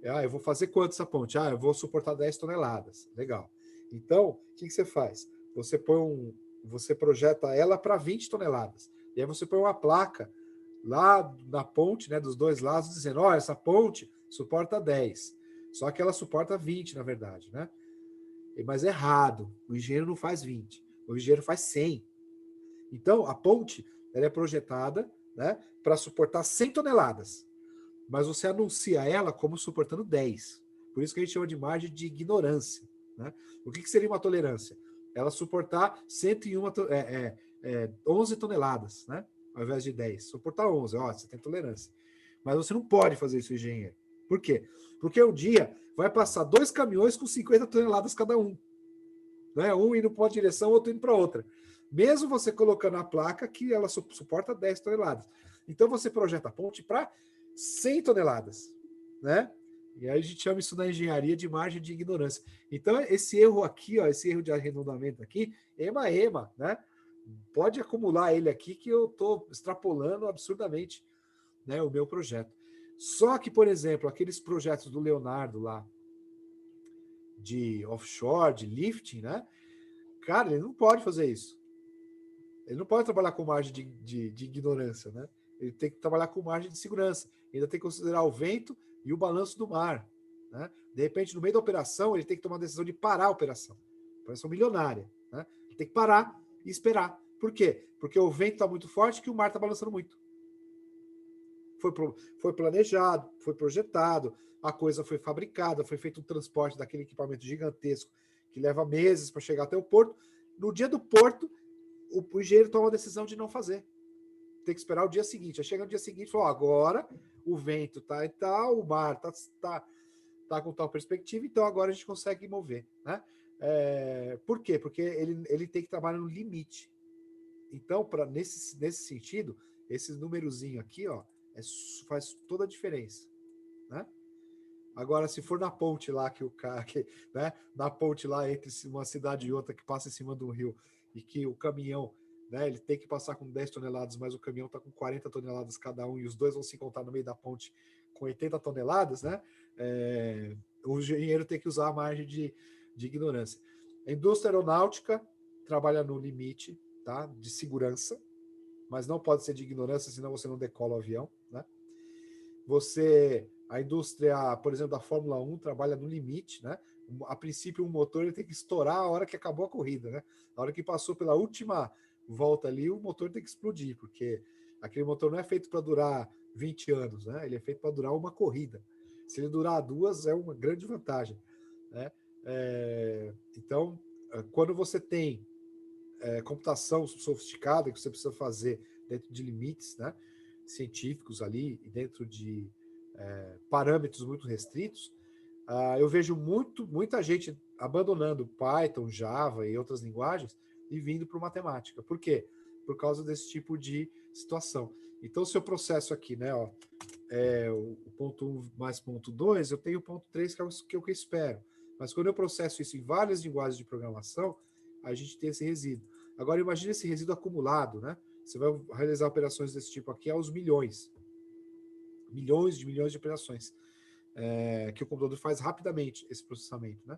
Eu vou fazer quanto essa ponte? Eu vou suportar 10 toneladas. Legal. Então, o que você faz? Você projeta ela para 20 toneladas. E aí você põe uma placa lá na ponte, né, dos dois lados, dizendo, essa ponte suporta 10. Só que ela suporta 20, na verdade, né? Mas é errado. O engenheiro não faz 20. O engenheiro faz 100. Então, a ponte ela é projetada, né, para suportar 100 toneladas. Mas você anuncia ela como suportando 10. Por isso que a gente chama de margem de ignorância, né? O que seria uma tolerância? Ela suportar 11 toneladas, né? Ao invés de 10. Suportar 11, você tem tolerância. Mas você não pode fazer isso, engenheiro. Por quê? Porque um dia vai passar 2 caminhões com 50 toneladas cada um. Né? Um indo para uma direção, outro indo para outra. Mesmo você colocando a placa que ela suporta 10 toneladas. Então você projeta a ponte para 100 toneladas, né? E aí a gente chama isso na engenharia de margem de ignorância. Então esse erro aqui, esse erro de arredondamento aqui, ema, né? Pode acumular ele aqui que eu estou extrapolando absurdamente, né, o meu projeto. Só que, por exemplo, aqueles projetos do Leonardo lá, de offshore, de lifting, né? Cara, ele não pode fazer isso. Ele não pode trabalhar com margem de ignorância, né? Ele tem que trabalhar com margem de segurança. Ele ainda tem que considerar o vento e o balanço do mar, né? De repente, no meio da operação, ele tem que tomar a decisão de parar a operação. Operação milionária, né? Ele tem que parar e esperar. Por quê? Porque o vento está muito forte e o mar está balançando muito. Foi planejado, foi projetado, a coisa foi fabricada, foi feito um transporte daquele equipamento gigantesco que leva meses para chegar até o porto. No dia do porto, o engenheiro toma a decisão de não fazer. Tem que esperar o dia seguinte. Aí chega no dia seguinte e fala, agora o vento tá e tal, o mar tá com tal perspectiva, então agora a gente consegue mover, né? Por quê? Porque ele tem que trabalhar no limite. Então, nesse sentido, esse númerozinho aqui, faz toda a diferença, né? Agora, se for na ponte lá, né, na ponte lá entre uma cidade e outra que passa em cima do rio, e que o caminhão, né, ele tem que passar com 10 toneladas, mas o caminhão está com 40 toneladas cada um, e os dois vão se encontrar no meio da ponte com 80 toneladas, né? O engenheiro tem que usar a margem de ignorância. A indústria aeronáutica trabalha no limite, tá, de segurança, mas não pode ser de ignorância, senão você não decola o avião, né? A indústria, por exemplo, da Fórmula 1 trabalha no limite, né? A princípio, um motor ele tem que estourar a hora que acabou a corrida, né? A hora que passou pela última volta ali, o motor tem que explodir, porque aquele motor não é feito para durar 20 anos, né? Ele é feito para durar uma corrida. Se ele durar duas, é uma grande vantagem, né? Então, quando você tem computação sofisticada que você precisa fazer dentro de limites, né, científicos ali e dentro de parâmetros muito restritos, eu vejo muita gente abandonando Python, Java e outras linguagens e vindo para matemática. Por quê? Por causa desse tipo de situação. Então, se eu processo aqui, né, ó, o ponto 1 mais ponto 2, eu tenho o ponto 3, que é o que eu espero. Mas quando eu processo isso em várias linguagens de programação, a gente tem esse resíduo. Agora, imagine esse resíduo acumulado, né? Você vai realizar operações desse tipo aqui aos milhões. Milhões de operações. Que o computador faz rapidamente esse processamento, né?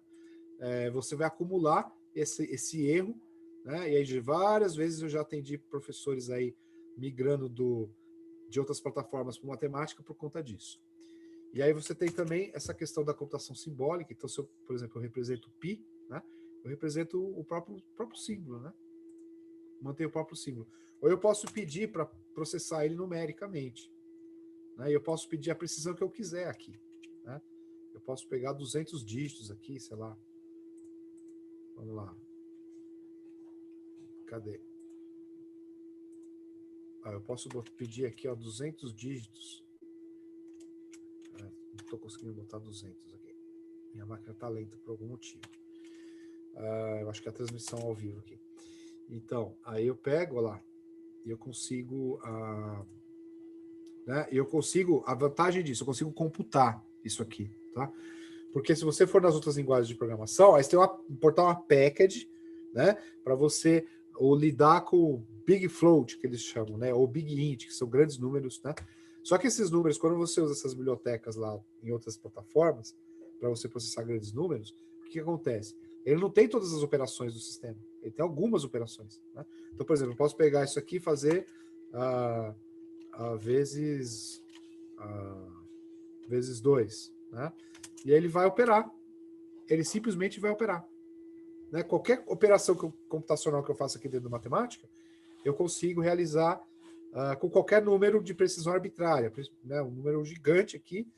Você vai acumular esse erro, né? E aí, várias vezes eu já atendi professores aí migrando de outras plataformas para matemática por conta disso. E aí você tem também essa questão da computação simbólica. Então, se eu, por exemplo, eu represento π, né? Eu represento o próprio símbolo, né? Mantenho o próprio símbolo. Ou eu posso pedir para processar ele numericamente, né? E eu posso pedir a precisão que eu quiser aqui, né? Eu posso pegar 200 dígitos aqui, sei lá. Vamos lá. Cadê? Eu posso pedir aqui, ó, 200 dígitos. Não estou conseguindo botar 200 aqui. Minha máquina está lenta por algum motivo. Eu acho que é a transmissão ao vivo aqui. Então, aí eu pego, olha lá, e eu consigo... né, a vantagem disso, eu consigo computar isso aqui, tá? Porque se você for nas outras linguagens de programação, aí você tem importar uma package, né, para você lidar com o big float, que eles chamam, né, ou big int, que são grandes números, né? Só que esses números, quando você usa essas bibliotecas lá em outras plataformas, para você processar grandes números, o que acontece? Ele não tem todas as operações do sistema, ele tem algumas operações, né? Então, por exemplo, eu posso pegar isso aqui e fazer vezes 2, né? E aí ele vai operar. Ele simplesmente vai operar. Né? Qualquer operação computacional que eu faça aqui dentro da matemática, eu consigo realizar com qualquer número de precisão arbitrária. Né? Um número gigante aqui,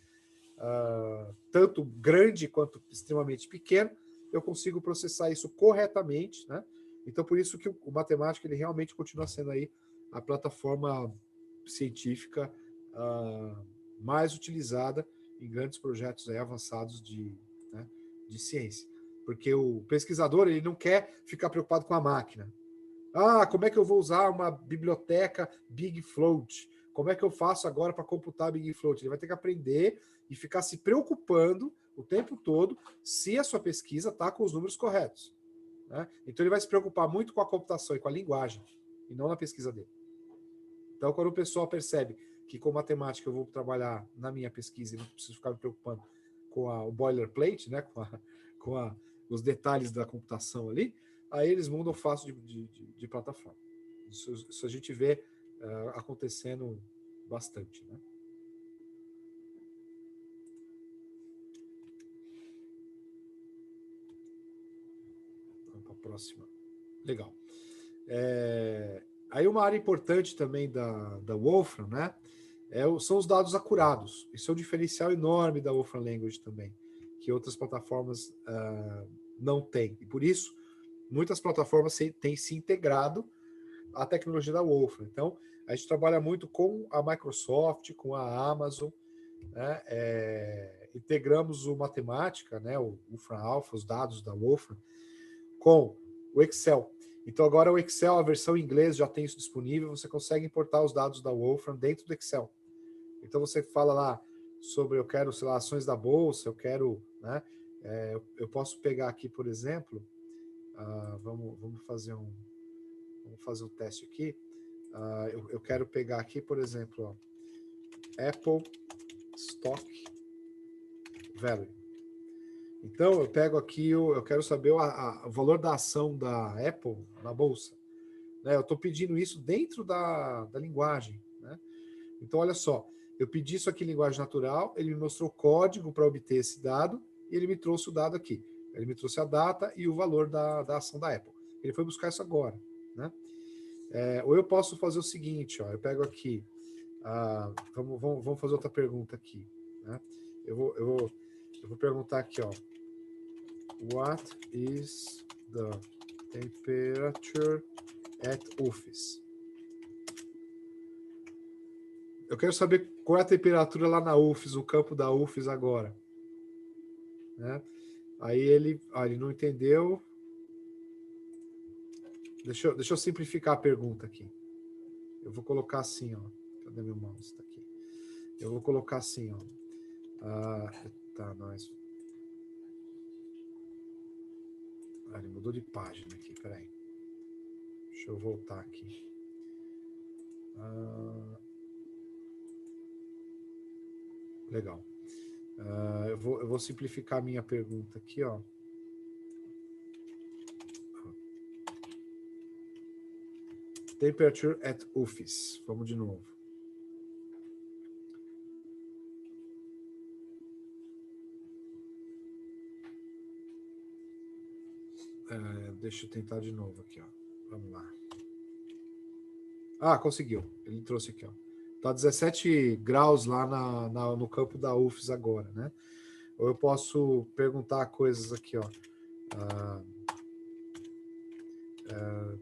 tanto grande quanto extremamente pequeno, eu consigo processar isso corretamente. Né? Então, por isso que o matemática ele realmente continua sendo aí a plataforma científica mais utilizada em grandes projetos aí avançados de ciência. Porque o pesquisador ele não quer ficar preocupado com a máquina. Como é que eu vou usar uma biblioteca Big Float? Como é que eu faço agora para computar Big Float? Ele vai ter que aprender e ficar se preocupando o tempo todo se a sua pesquisa está com os números corretos. Né? Então ele vai se preocupar muito com a computação e com a linguagem, e não na pesquisa dele. Então, quando o pessoal percebe que com matemática eu vou trabalhar na minha pesquisa e não preciso ficar me preocupando com o boilerplate, né, com os detalhes da computação ali, aí eles mudam fácil de plataforma. Isso a gente vê acontecendo bastante, né? Vamos para a próxima. Legal. Aí uma área importante também da Wolfram, né, são os dados acurados. Isso é um diferencial enorme da Wolfram Language também, que outras plataformas não têm. E por isso, muitas plataformas têm se integrado à tecnologia da Wolfram. Então, a gente trabalha muito com a Microsoft, com a Amazon, né? Integramos o Matemática, né, o Wolfram Alpha, os dados da Wolfram, com o Excel. Então, agora o Excel, a versão em inglês já tem isso disponível, você consegue importar os dados da Wolfram dentro do Excel. Então, você fala lá sobre, eu quero, sei lá, ações da Bolsa, eu quero, né? Eu posso pegar aqui, por exemplo, vamos fazer Vamos fazer um teste aqui. Eu quero pegar aqui, por exemplo, ó, Apple Stock Value. Então, eu pego aqui, eu quero saber o valor da ação da Apple na bolsa. Né? Eu estou pedindo isso dentro da linguagem. Né? Então, olha só, eu pedi isso aqui em linguagem natural, ele me mostrou o código para obter esse dado, e ele me trouxe o dado aqui. Ele me trouxe a data e o valor da ação da Apple. Ele foi buscar isso agora. Né? Ou eu posso fazer o seguinte, ó, eu pego aqui, vamos fazer outra pergunta aqui. Né? Eu vou perguntar aqui, ó, what is the temperature at office? Eu quero saber qual é a temperatura lá na UFES, o campo da UFES agora. Né? Aí ele não entendeu. Deixa eu simplificar a pergunta aqui. Eu vou colocar assim, ó. Cadê meu mouse? Tá aqui. Eu vou colocar assim, ó. Tá, nós. Ele mudou de página aqui, peraí. Deixa eu voltar aqui. Legal. Eu vou simplificar a minha pergunta aqui, ó. Temperature at office. Vamos de novo. Deixa eu tentar de novo aqui, ó. Vamos lá. Conseguiu. Ele trouxe aqui, ó. Tá 17 graus lá no campo da UFES agora, né? Ou eu posso perguntar coisas aqui, ó.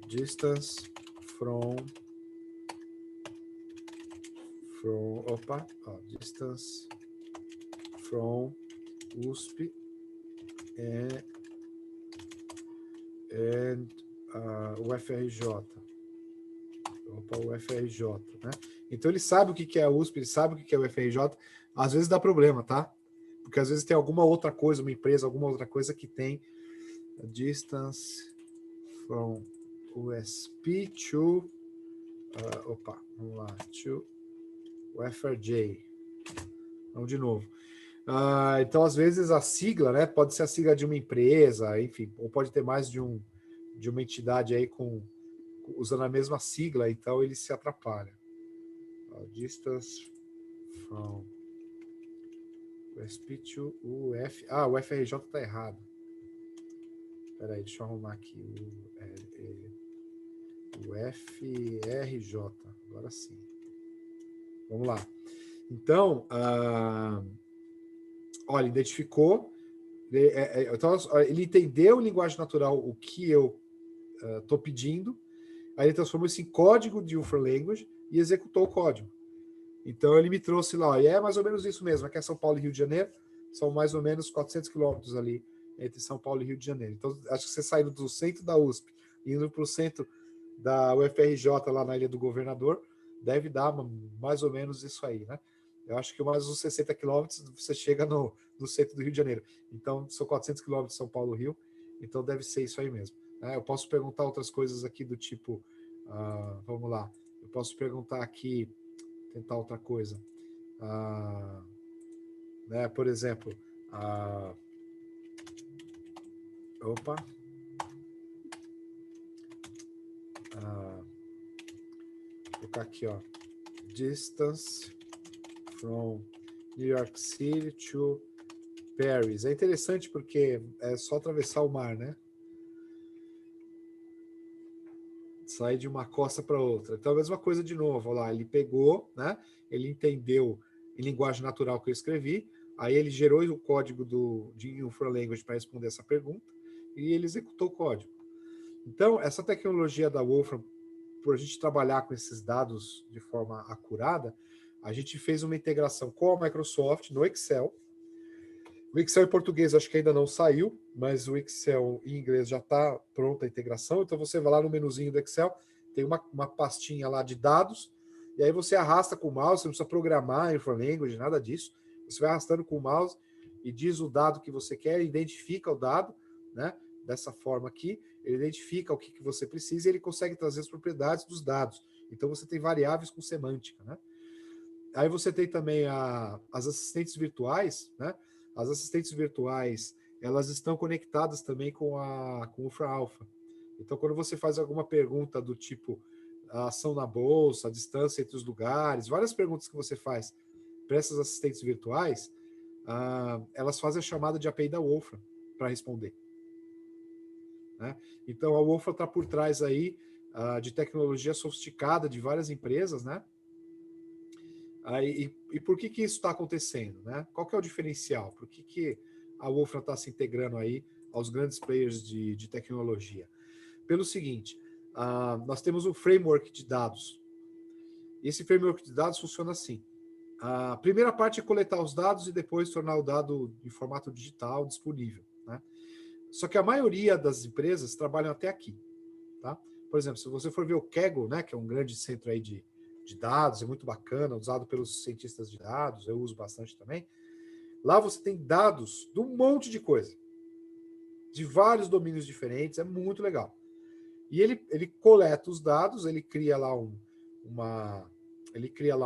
Distance from distance from USP and UFRJ. UFRJ, né? Então ele sabe o que é a USP, ele sabe o que é o UFRJ. Às vezes dá problema, tá? Porque às vezes tem alguma outra coisa, uma empresa, alguma outra coisa que tem distance from USP to vamos lá, to UFRJ. Vamos de novo. Então, às vezes, a sigla, né? Pode ser a sigla de uma empresa, enfim, ou pode ter mais de uma entidade aí usando a mesma sigla, então ele se atrapalha. Distance from USP to UF. O FRJ está errado. Espera aí, deixa eu arrumar aqui. O FRJ. Agora sim. Vamos lá. Então, olha, identificou. Então, ele entendeu em linguagem natural o que eu estou pedindo. Aí ele transformou isso em código de UFR Language e executou o código. Então ele me trouxe lá, e é mais ou menos isso mesmo. Aqui é São Paulo e Rio de Janeiro, são mais ou menos 400 quilômetros ali entre São Paulo e Rio de Janeiro. Então acho que você saindo do centro da USP, indo para o centro da UFRJ lá na Ilha do Governador, deve dar mais ou menos isso aí, né? Eu acho que mais uns 60 quilômetros você chega no centro do Rio de Janeiro. Então são 400 quilômetros de São Paulo-Rio, então deve ser isso aí mesmo. Eu posso perguntar outras coisas aqui do tipo, vamos lá, eu posso perguntar aqui, tentar outra coisa, né, por exemplo, vou colocar aqui, ó, distance from New York City to Paris. É interessante porque é só atravessar o mar, né? Sair de uma costa para outra. Então, a mesma coisa de novo. Olha lá, ele pegou, né? Ele entendeu em linguagem natural que eu escrevi, aí ele gerou o código de UFR Language para responder essa pergunta e ele executou o código. Então, essa tecnologia da Wolfram, por a gente trabalhar com esses dados de forma acurada, a gente fez uma integração com a Microsoft no Excel. O Excel em português acho que ainda não saiu, mas o Excel em inglês já está pronta a integração. Então você vai lá no menuzinho do Excel, tem uma pastinha lá de dados, e aí você arrasta com o mouse, você não precisa programar em UFR Language, nada disso. Você vai arrastando com o mouse e diz o dado que você quer, identifica o dado, né? Dessa forma aqui. ele identifica o que você precisa e ele consegue trazer as propriedades dos dados. Então você tem variáveis com semântica, né? Aí você tem também as assistentes virtuais, né? As assistentes virtuais, elas estão conectadas também com o FraAlpha. Então, quando você faz alguma pergunta do tipo a ação na bolsa, a distância entre os lugares, várias perguntas que você faz para essas assistentes virtuais, elas fazem a chamada de API da Wolfram para responder. Né? Então, a Wolfram está por trás aí de tecnologia sofisticada de várias empresas, né? E por que isso está acontecendo? Né? Qual que é o diferencial? Por que a Wolfram está se integrando aí aos grandes players de tecnologia? Pelo seguinte, nós temos um framework de dados. E esse framework de dados funciona assim. A primeira parte é coletar os dados e depois tornar o dado em formato digital disponível. Né? Só que a maioria das empresas trabalham até aqui. Tá? Por exemplo, se você for ver o Kaggle, né, que é um grande centro aí de dados, é muito bacana, usado pelos cientistas de dados, eu uso bastante também. Lá você tem dados de um monte de coisa, de vários domínios diferentes, é muito legal. E ele coleta os dados, ele cria lá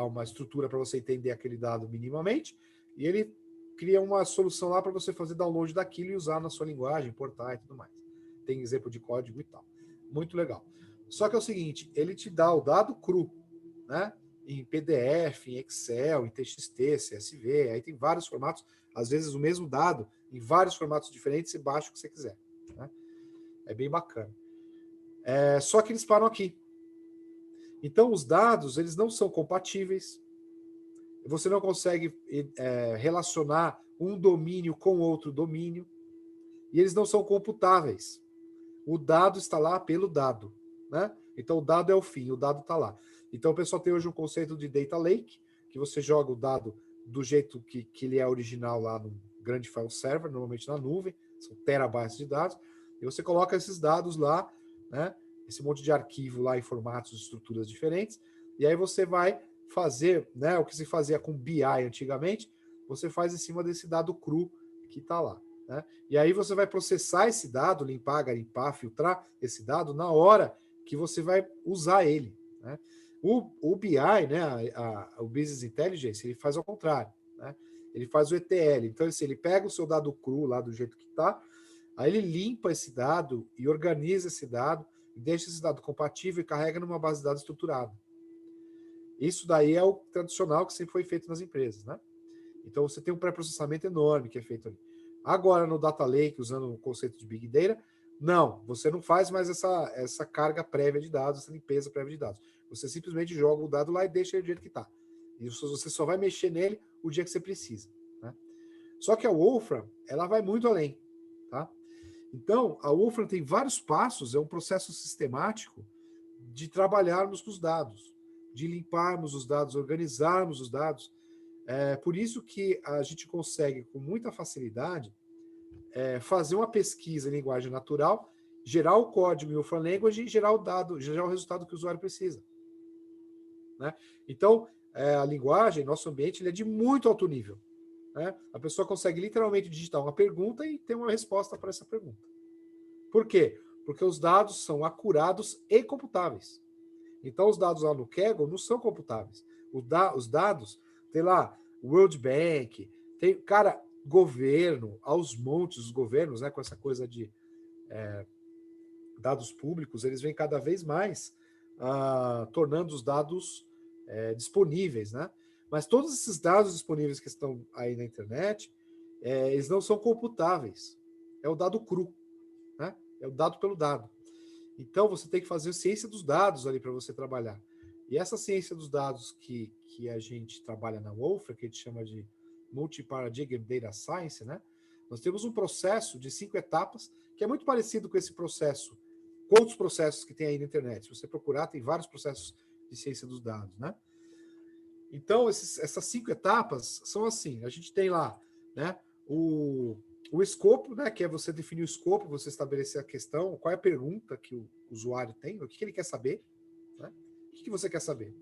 uma estrutura para você entender aquele dado minimamente, e ele cria uma solução lá para você fazer download daquilo e usar na sua linguagem, portar e tudo mais. Tem exemplo de código e tal. Muito legal. Só que é o seguinte, ele te dá o dado cru, né? Em PDF, em Excel, em TXT, CSV, aí tem vários formatos, às vezes o mesmo dado, em vários formatos diferentes, você baixa o que você quiser. Né? É bem bacana. Só que eles param aqui. Então, os dados, eles não são compatíveis, você não consegue relacionar um domínio com outro domínio, e eles não são computáveis. O dado está lá pelo dado. Né? Então, o dado é o fim, o dado está lá. Então, o pessoal tem hoje um conceito de data lake, que você joga o dado do jeito que ele é original lá no grande file server, normalmente na nuvem, são terabytes de dados, e você coloca esses dados lá, né? Esse monte de arquivo lá em formatos e estruturas diferentes, e aí você vai fazer, né, o que se fazia com BI antigamente, você faz em cima desse dado cru que está lá. Né? E aí você vai processar esse dado, limpar, garimpar, filtrar esse dado na hora que você vai usar ele. Né? O BI, né, o Business Intelligence, ele faz ao contrário. Né? Ele faz o ETL. Então, assim, ele pega o seu dado cru lá do jeito que está, aí ele limpa esse dado e organiza esse dado, e deixa esse dado compatível e carrega numa base de dados estruturada. Isso daí é o tradicional que sempre foi feito nas empresas. Né? Então, você tem um pré-processamento enorme que é feito ali. Agora, no Data Lake, usando o conceito de Big Data, não, você não faz mais essa carga prévia de dados, essa limpeza prévia de dados. Você simplesmente joga o dado lá e deixa ele do jeito que está. E você só vai mexer nele o dia que você precisa. Né? Só que a Wolfram, ela vai muito além. Tá? Então, a Wolfram tem vários passos, é um processo sistemático de trabalharmos com os dados, de limparmos os dados, organizarmos os dados. É por isso que a gente consegue, com muita facilidade, fazer uma pesquisa em linguagem natural, gerar o código em Wolfram Language e gerar o dado, gerar o resultado que o usuário precisa. Né? Então, a linguagem, nosso ambiente, ele é de muito alto nível. Né? A pessoa consegue literalmente digitar uma pergunta e ter uma resposta para essa pergunta. Por quê? Porque os dados são acurados e computáveis. Então, os dados lá no Kaggle não são computáveis. Os dados, tem lá World Bank, tem, cara, governo, aos montes, os governos, né, com essa coisa de dados públicos, eles vêm cada vez mais tornando os dados disponíveis, né? Mas todos esses dados disponíveis que estão aí na internet, eles não são computáveis. É o dado cru, né? É o dado pelo dado. Então, você tem que fazer ciência dos dados ali para você trabalhar. E essa ciência dos dados que a gente trabalha na Wolfram, que a gente chama de Multi-Paradigm Data Science, né? Nós temos um processo de 5 etapas, que é muito parecido com esse processo, com outros processos que tem aí na internet. Se você procurar, tem vários processos de ciência dos dados, né? Então, essas 5 etapas são assim, a gente tem lá, né, o escopo, né, que é você definir o escopo, você estabelecer a questão, qual é a pergunta que o usuário tem, o que ele quer saber, né? O que você quer saber?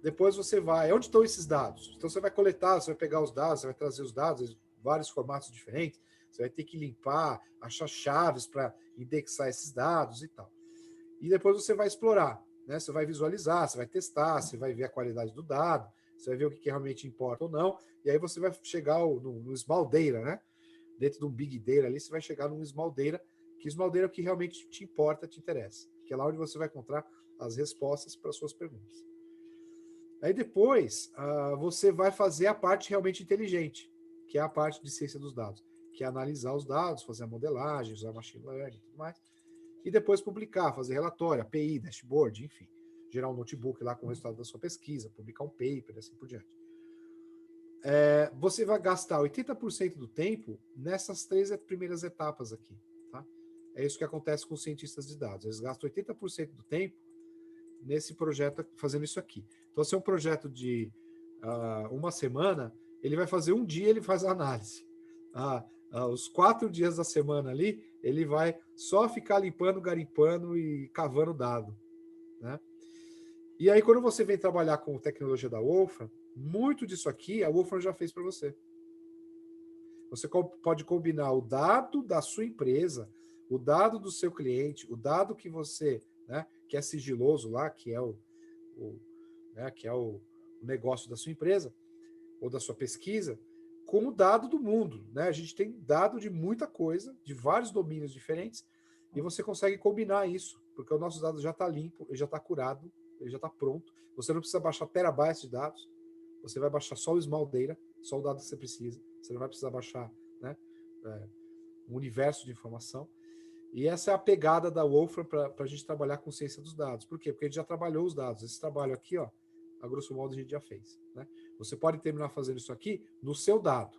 Depois você vai, onde estão esses dados? Então você vai coletar, você vai pegar os dados, você vai trazer os dados, vários formatos diferentes, Você vai ter que limpar, achar chaves para indexar esses dados e tal. E depois você vai explorar, né? Você vai visualizar, você vai testar, você vai ver a qualidade do dado, você vai ver o que realmente importa ou não, e aí você vai chegar no small data, né? Dentro de um big data ali, você vai chegar num small data, que small data é o que realmente te importa, te interessa, que é lá onde você vai encontrar as respostas para as suas perguntas. Aí depois, você vai fazer a parte realmente inteligente, que é a parte de ciência dos dados, que é analisar os dados, fazer a modelagem, usar machine learning e tudo mais, e depois publicar, fazer relatório, API, dashboard, enfim, gerar um notebook lá com o resultado da sua pesquisa, publicar um paper, assim por diante. Você vai gastar 80% do tempo nessas 3 primeiras etapas aqui, tá? É isso que acontece com os cientistas de dados. Eles gastam 80% do tempo nesse projeto, fazendo isso aqui. Então, se é um projeto de uma semana, ele vai fazer um dia, ele faz a análise. Os 4 dias da semana ali, ele vai só ficar limpando, garimpando e cavando dado, né? E aí, quando você vem trabalhar com tecnologia da Wolfram, muito disso aqui a Wolfram já fez para você. Você pode combinar o dado da sua empresa, o dado do seu cliente, o dado que você, né, que é sigiloso lá, que é o negócio da sua empresa ou da sua pesquisa, com o dado do mundo, né? A gente tem dado de muita coisa, de vários domínios diferentes, e você consegue combinar isso, porque o nosso dado já está limpo, ele já está curado, ele já está pronto. Você não precisa baixar terabytes de dados, você vai baixar só o small data, só o dado que você precisa. Você não vai precisar baixar, né, um universo de informação. E essa é a pegada da Wolfram para a gente trabalhar com ciência dos dados. Por quê? Porque a gente já trabalhou os dados. Esse trabalho aqui, ó, a grosso modo, a gente já fez, né? Você pode terminar fazendo isso aqui no seu dado.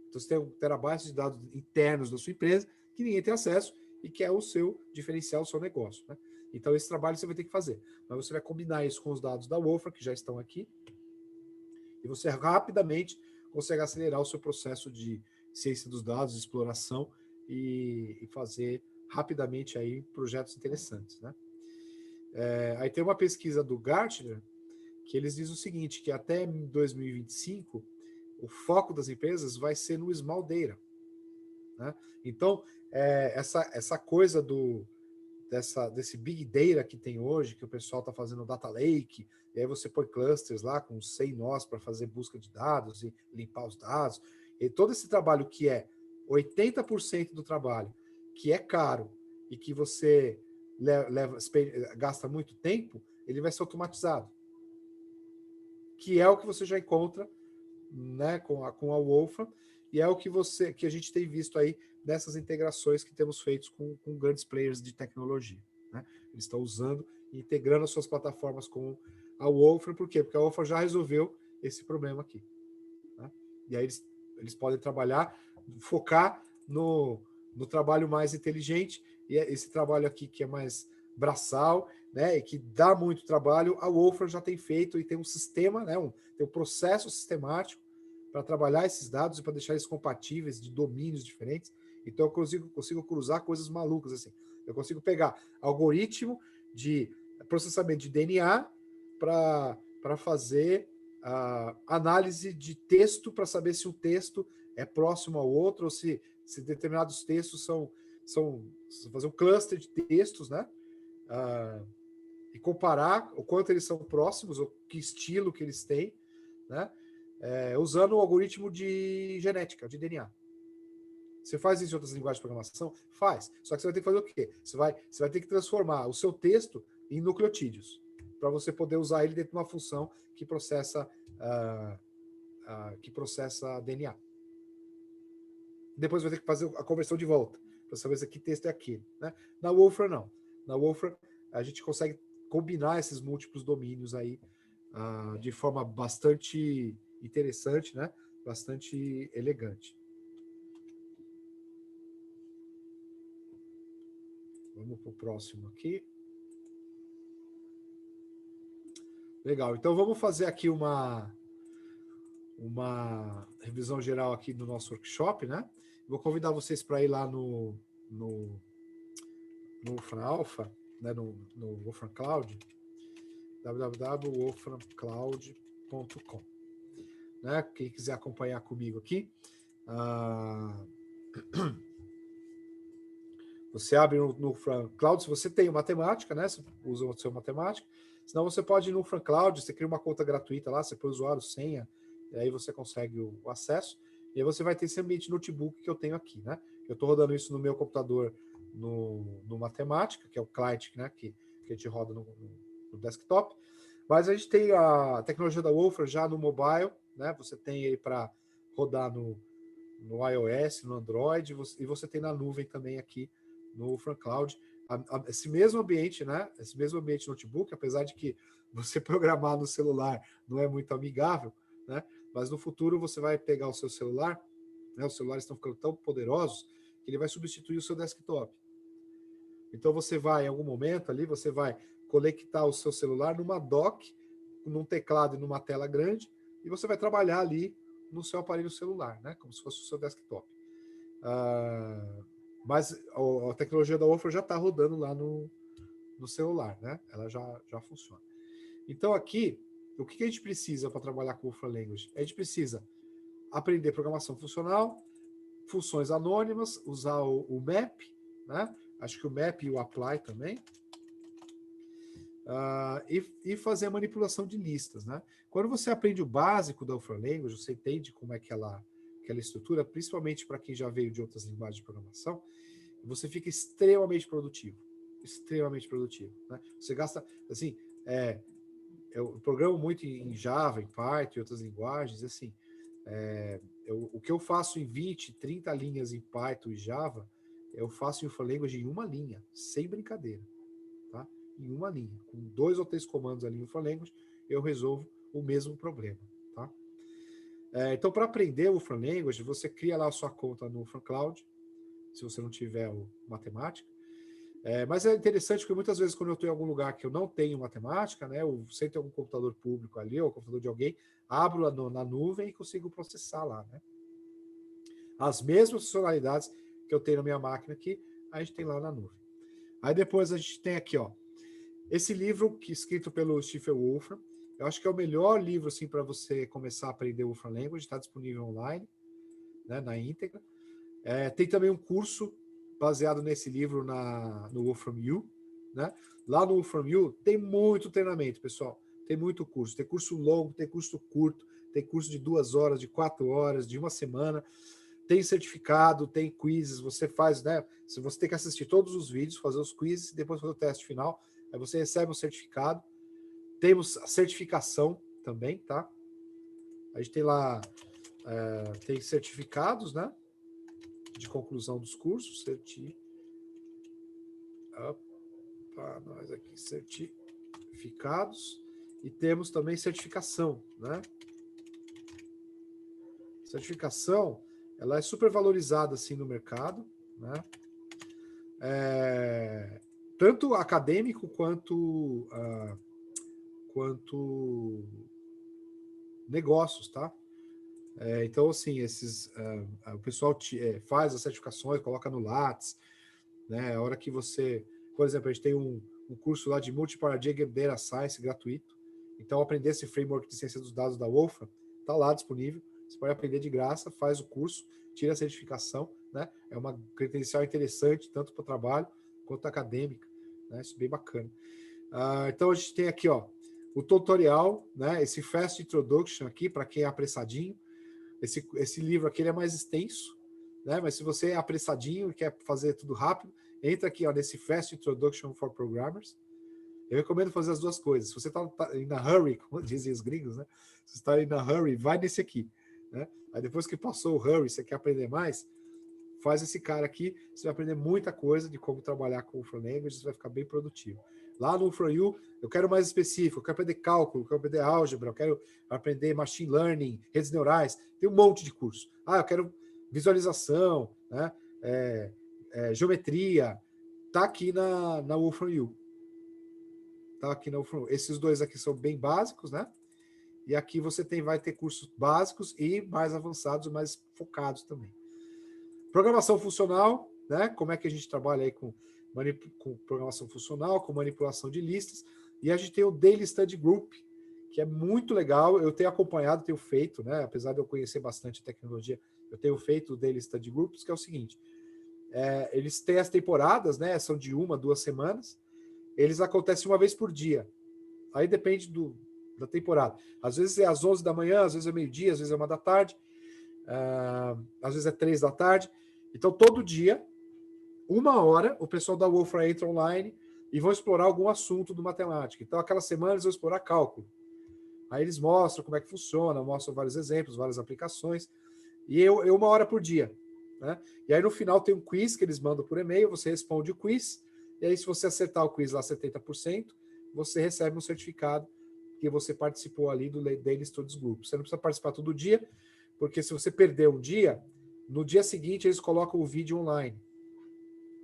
Então, você tem um terabyte de dados internos da sua empresa que ninguém tem acesso e que é o seu diferencial, o seu negócio, né? Então, esse trabalho você vai ter que fazer. Mas você vai combinar isso com os dados da Wolfram, que já estão aqui, e você rapidamente consegue acelerar o seu processo de ciência dos dados, de exploração e fazer rapidamente aí projetos interessantes, né? Aí tem uma pesquisa do Gartner que eles dizem o seguinte, que até 2025 o foco das empresas vai ser no small data, né? Então, essa coisa desse big data que tem hoje, que o pessoal está fazendo data lake, e aí você põe clusters lá com 100 nós para fazer busca de dados e limpar os dados, e todo esse trabalho que é 80% do trabalho, que é caro e que você gasta muito tempo, ele vai ser automatizado, que é o que você já encontra, né, com a Wolfram, e é o que a gente tem visto aí nessas integrações que temos feito com grandes players de tecnologia, né? Eles estão usando e integrando as suas plataformas com a Wolfram, por quê? Porque a Wolfram já resolveu esse problema aqui, né? E aí eles podem trabalhar, focar no trabalho mais inteligente, e esse trabalho aqui que é mais braçal, né, e que dá muito trabalho, a Wolfram já tem feito e tem um sistema, né, tem um processo sistemático para trabalhar esses dados e para deixar eles compatíveis de domínios diferentes. Então eu consigo cruzar coisas malucas assim. Eu consigo pegar algoritmo de processamento de DNA para fazer análise de texto para saber se um texto é próximo ao outro ou se determinados textos são fazer um cluster de textos, né? E comparar o quanto eles são próximos, ou que estilo que eles têm, né? Usando o algoritmo de genética, de DNA. Você faz isso em outras linguagens de programação? Faz. Só que você vai ter que fazer o quê? Você vai ter que transformar o seu texto em nucleotídeos, para você poder usar ele dentro de uma função que processa DNA. Depois vai ter que fazer a conversão de volta, para saber se que texto é aquele, né? Na Wolfram, não. Na Wolfram, a gente consegue combinar esses múltiplos domínios aí de forma bastante interessante, né? Bastante elegante. Vamos para o próximo aqui. Legal, então vamos fazer aqui uma revisão geral aqui do nosso workshop, né? Vou convidar vocês para ir lá no Wolfram Alpha, né? no Wolfram Cloud, www.wolframcloud.com, né? Quem quiser acompanhar comigo aqui, Você abre no FranCloud, se você tem matemática, né? Você usa o seu matemática. Senão você pode ir no FranCloud, você cria uma conta gratuita lá, você põe o usuário, senha, e aí você consegue o acesso. E aí você vai ter esse ambiente notebook que eu tenho aqui, né? Eu estou rodando isso no meu computador no matemática, que é o client, né? Que a gente roda no desktop. Mas a gente tem a tecnologia da Wolfram já no mobile, né? Você tem ele para rodar no iOS, no Android, e você tem na nuvem também aqui no FranCloud. Esse mesmo ambiente, né? Esse mesmo ambiente notebook, apesar de que você programar no celular não é muito amigável, né? Mas no futuro você vai pegar o seu celular, né? Os celulares estão ficando tão poderosos que ele vai substituir o seu desktop. Então você vai, em algum momento ali, você vai conectar o seu celular numa dock, num teclado e numa tela grande, e você vai trabalhar ali no seu aparelho celular, né? Como se fosse o seu desktop. Mas a tecnologia da Wolfram já está rodando lá no celular, né? Ela já funciona. Então aqui, o que a gente precisa para trabalhar com o Wolfram Language? A gente precisa aprender programação funcional, funções anônimas, usar o map, né? Acho que o map e o apply também. E fazer a manipulação de listas, né? Quando você aprende o básico da Wolfram Language, você entende como é que ela estrutura, principalmente para quem já veio de outras linguagens de programação, você fica extremamente produtivo. Extremamente produtivo, né? Você gasta, assim, eu programo muito em Java, em Python e outras linguagens, assim, o que eu faço em 20, 30 linhas em Python e Java, eu faço em Wolfram Language em uma linha, sem brincadeira, tá? Em uma linha, com 2 ou 3 comandos ali em Wolfram Language, eu resolvo o mesmo problema, tá? Então, para aprender o Wolfram Language, você cria lá a sua conta no FranCloud, se você não tiver o matemática. Mas é interessante porque muitas vezes quando eu estou em algum lugar que eu não tenho matemática, né, eu sei ter algum computador público ali, ou computador de alguém, abro na nuvem e consigo processar lá, né? As mesmas funcionalidades que eu tenho na minha máquina aqui, a gente tem lá na nuvem. Aí depois a gente tem aqui, ó, esse livro que escrito pelo Stephen Wolfram. Eu acho que é o melhor livro assim para você começar a aprender o Wolfram Language, está disponível online, né, na íntegra. Tem também um curso baseado nesse livro no Wolfram U, né? Lá no Wolfram U tem muito treinamento, pessoal. Tem muito curso. Tem curso longo, tem curso curto, tem curso de 2 horas, de 4 horas, de uma semana. Tem certificado, tem quizzes. Você faz, né? Se você tem que assistir todos os vídeos, fazer os quizzes, depois fazer o teste final, aí você recebe um certificado. Temos a certificação também, tá? A gente tem lá, tem certificados, né? De conclusão dos cursos, nós aqui, certificados, e temos também certificação, né? Certificação, ela é super valorizada assim no mercado, né? Tanto acadêmico quanto negócios, tá? Então, assim, o pessoal faz as certificações, coloca no Lattes, né? A hora que você, por exemplo, a gente tem um curso lá de Multi-Paradigm Data Science gratuito. Então, aprender esse framework de ciência dos dados da Wolfram está lá disponível. Você pode aprender de graça, faz o curso, tira a certificação, né? É uma credencial interessante, tanto para o trabalho quanto acadêmica, né? Isso é bem bacana. Então, a gente tem aqui, ó, o tutorial, né? Esse Fast Introduction aqui, para quem é apressadinho. Esse livro aqui ele é mais extenso, né? Mas se você é apressadinho e quer fazer tudo rápido, entra aqui, ó, nesse Fast Introduction for Programmers. Eu recomendo fazer as duas coisas. Se você está na hurry, como dizem os gringos, né? Se você está na hurry, vai nesse aqui, né? Aí depois que passou o hurry, você quer aprender mais, faz esse cara aqui, você vai aprender muita coisa de como trabalhar com o Wolfram Language, você vai ficar bem produtivo. Lá no Wolfram U, eu quero mais específico, eu quero aprender cálculo, eu quero aprender álgebra, eu quero aprender machine learning, redes neurais, tem um monte de curso. Eu quero visualização, né? Geometria, tá aqui na Wolfram U. Tá aqui na Wolfram U. Esses dois aqui são bem básicos, né? E aqui você vai ter cursos básicos e mais avançados, mais focados também. Programação funcional, né? Como é que a gente trabalha aí com programação funcional, com manipulação de listas. E a gente tem o Daily Study Group, que é muito legal. Eu tenho acompanhado, tenho feito, né? Apesar de eu conhecer bastante tecnologia, eu tenho feito o Daily Study Groups, que é o seguinte: eles têm as temporadas, né? São de 1, 2 semanas. Eles acontecem uma vez por dia. Aí depende da temporada. Às vezes é às 11 da manhã, às vezes é meio-dia, às vezes é 1 da tarde, às vezes é 3 da tarde. Então, todo dia, 1 hora, o pessoal da Wolfram entra online e vão explorar algum assunto do matemática. Então, aquela semana eles vão explorar cálculo. Aí eles mostram como é que funciona, mostram vários exemplos, várias aplicações. E 1 hora por dia. Né? E aí, no final, tem um quiz que eles mandam por e-mail, você responde o quiz, e aí, se você acertar o quiz lá 70%, você recebe um certificado que você participou ali do Daily Studies Group. Você não precisa participar todo dia, porque se você perder um dia, no dia seguinte eles colocam o vídeo online.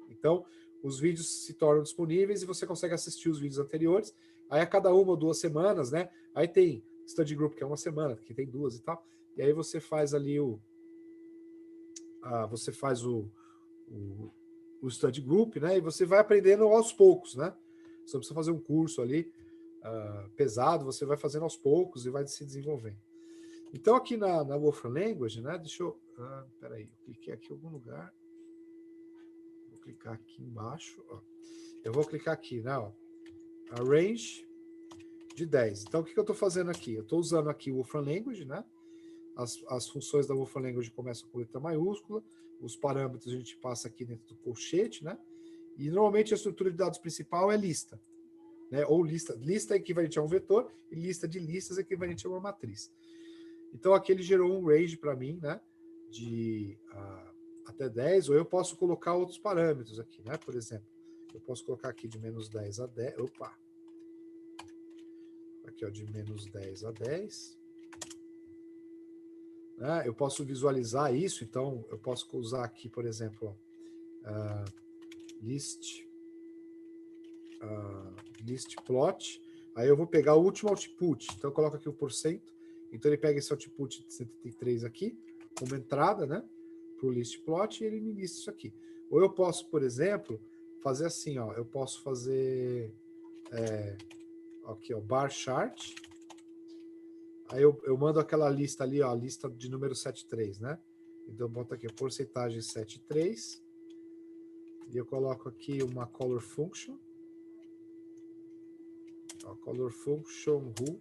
Então, os vídeos se tornam disponíveis e você consegue assistir os vídeos anteriores. Aí, a cada 1 ou 2 semanas, né? Aí tem Study Group, que é 1 semana, que tem 2 e tal. E aí você faz ali você faz o Study Group, né? E você vai aprendendo aos poucos, né? Você não precisa fazer um curso ali pesado, você vai fazendo aos poucos e vai se desenvolvendo. Então, aqui na Wolfram Language, né? Deixa eu... peraí, eu cliquei aqui em algum lugar. Vou clicar aqui embaixo. Ó. Eu vou clicar aqui, né? Ó, a range de 10. Então, o que eu estou fazendo aqui? Eu estou usando aqui o Wolfram Language, né? As funções da Wolfram Language começam com letra maiúscula. Os parâmetros a gente passa aqui dentro do colchete, né? E normalmente a estrutura de dados principal é lista. Né? Ou lista. Lista é equivalente a um vetor e lista de listas é equivalente a uma matriz. Então aqui ele gerou um range para mim, né? De até 10, ou eu posso colocar outros parâmetros aqui, né? Por exemplo, eu posso colocar aqui de menos 10 a 10. Opa! Aqui, ó, de menos 10 a 10. Eu posso visualizar isso, então eu posso usar aqui, por exemplo, list plot, aí eu vou pegar o último output, então eu coloco aqui o porcento, então ele pega esse output de 73 aqui, como entrada, né, para o list plot, e ele me lista isso aqui. Ou eu posso, por exemplo, fazer assim, ó, eu posso fazer aqui, ó, bar chart. Aí eu mando aquela lista ali, ó, a lista de número 73, né? Então eu boto aqui a porcentagem 73. E eu coloco aqui uma color function. Ó, color function who.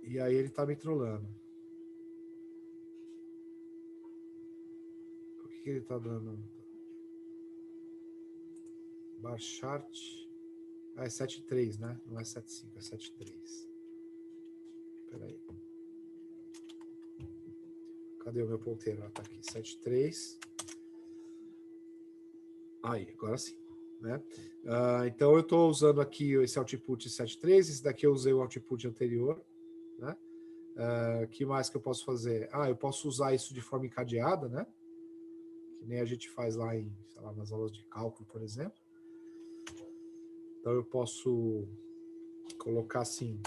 E aí ele tá me trollando. Por que ele tá dando? Bar chart. É 73, né? Não é 75, é 73. Peraí. Cadê o meu ponteiro? Ah, tá aqui, 73. Aí, agora sim. Né? Então eu estou usando aqui esse output 73, esse daqui eu usei o output anterior. Né? Que mais que eu posso fazer? Eu posso usar isso de forma encadeada, né? Que nem a gente faz lá sei lá, nas aulas de cálculo, por exemplo. Então eu posso colocar assim,